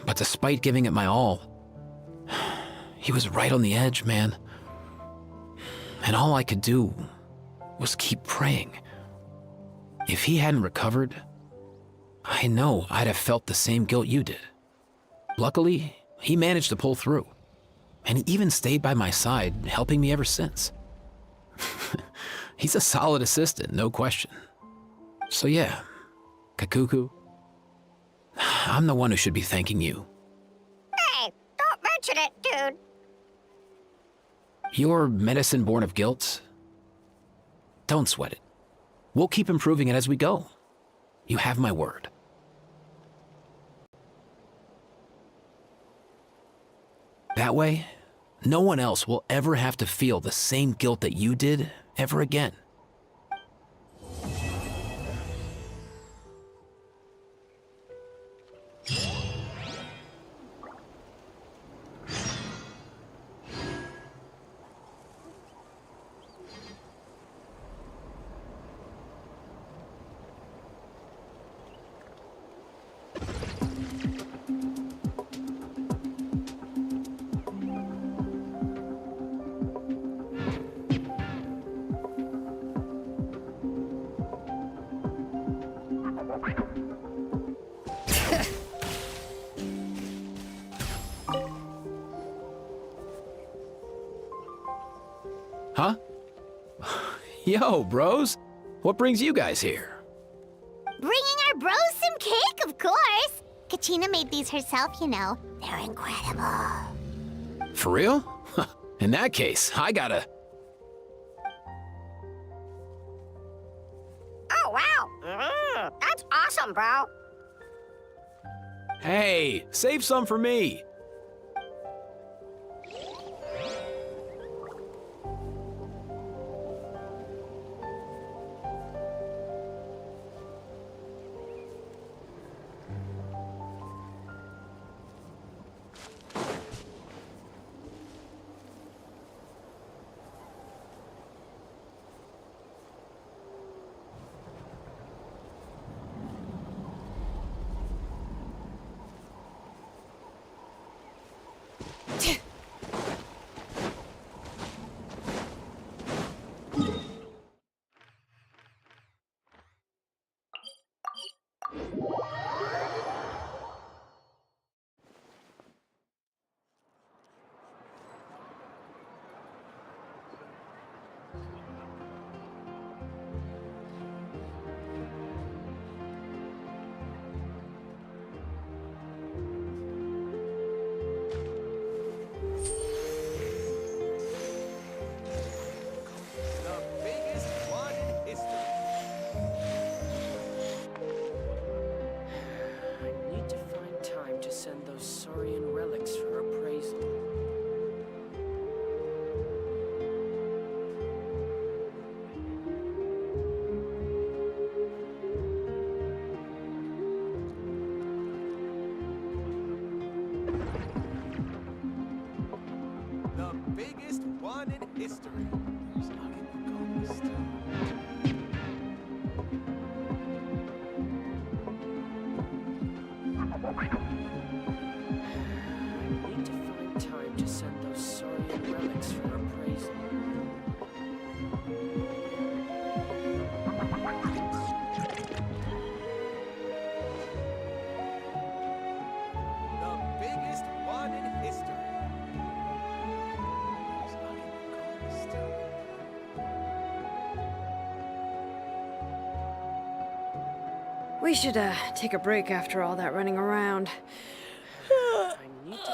But despite giving it my all, he was right on the edge, man. And all I could do was keep praying. If he hadn't recovered, I know I'd have felt the same guilt you did. Luckily, he managed to pull through, and he even stayed by my side, helping me ever since. He's a solid assistant, no question. So yeah, Kakuku, I'm the one who should be thanking you. Hey, don't mention it, dude. Your medicine born of guilt? Don't sweat it. We'll keep improving it as we go. You have my word. That way, no one else will ever have to feel the same guilt that you did ever again. Huh? Yo, bros. What brings you guys here? Bringing our bros some cake, of course. Kachina made these herself, you know. They're incredible. For real? In that case, I gotta... Oh, wow. That's awesome, bro. Hey, save some for me. Send those Saurian relics for appraisal. The biggest one in history. Time to send those Saurian relics for appraisal. The biggest one in history. We should, take a break after all that running around. I need to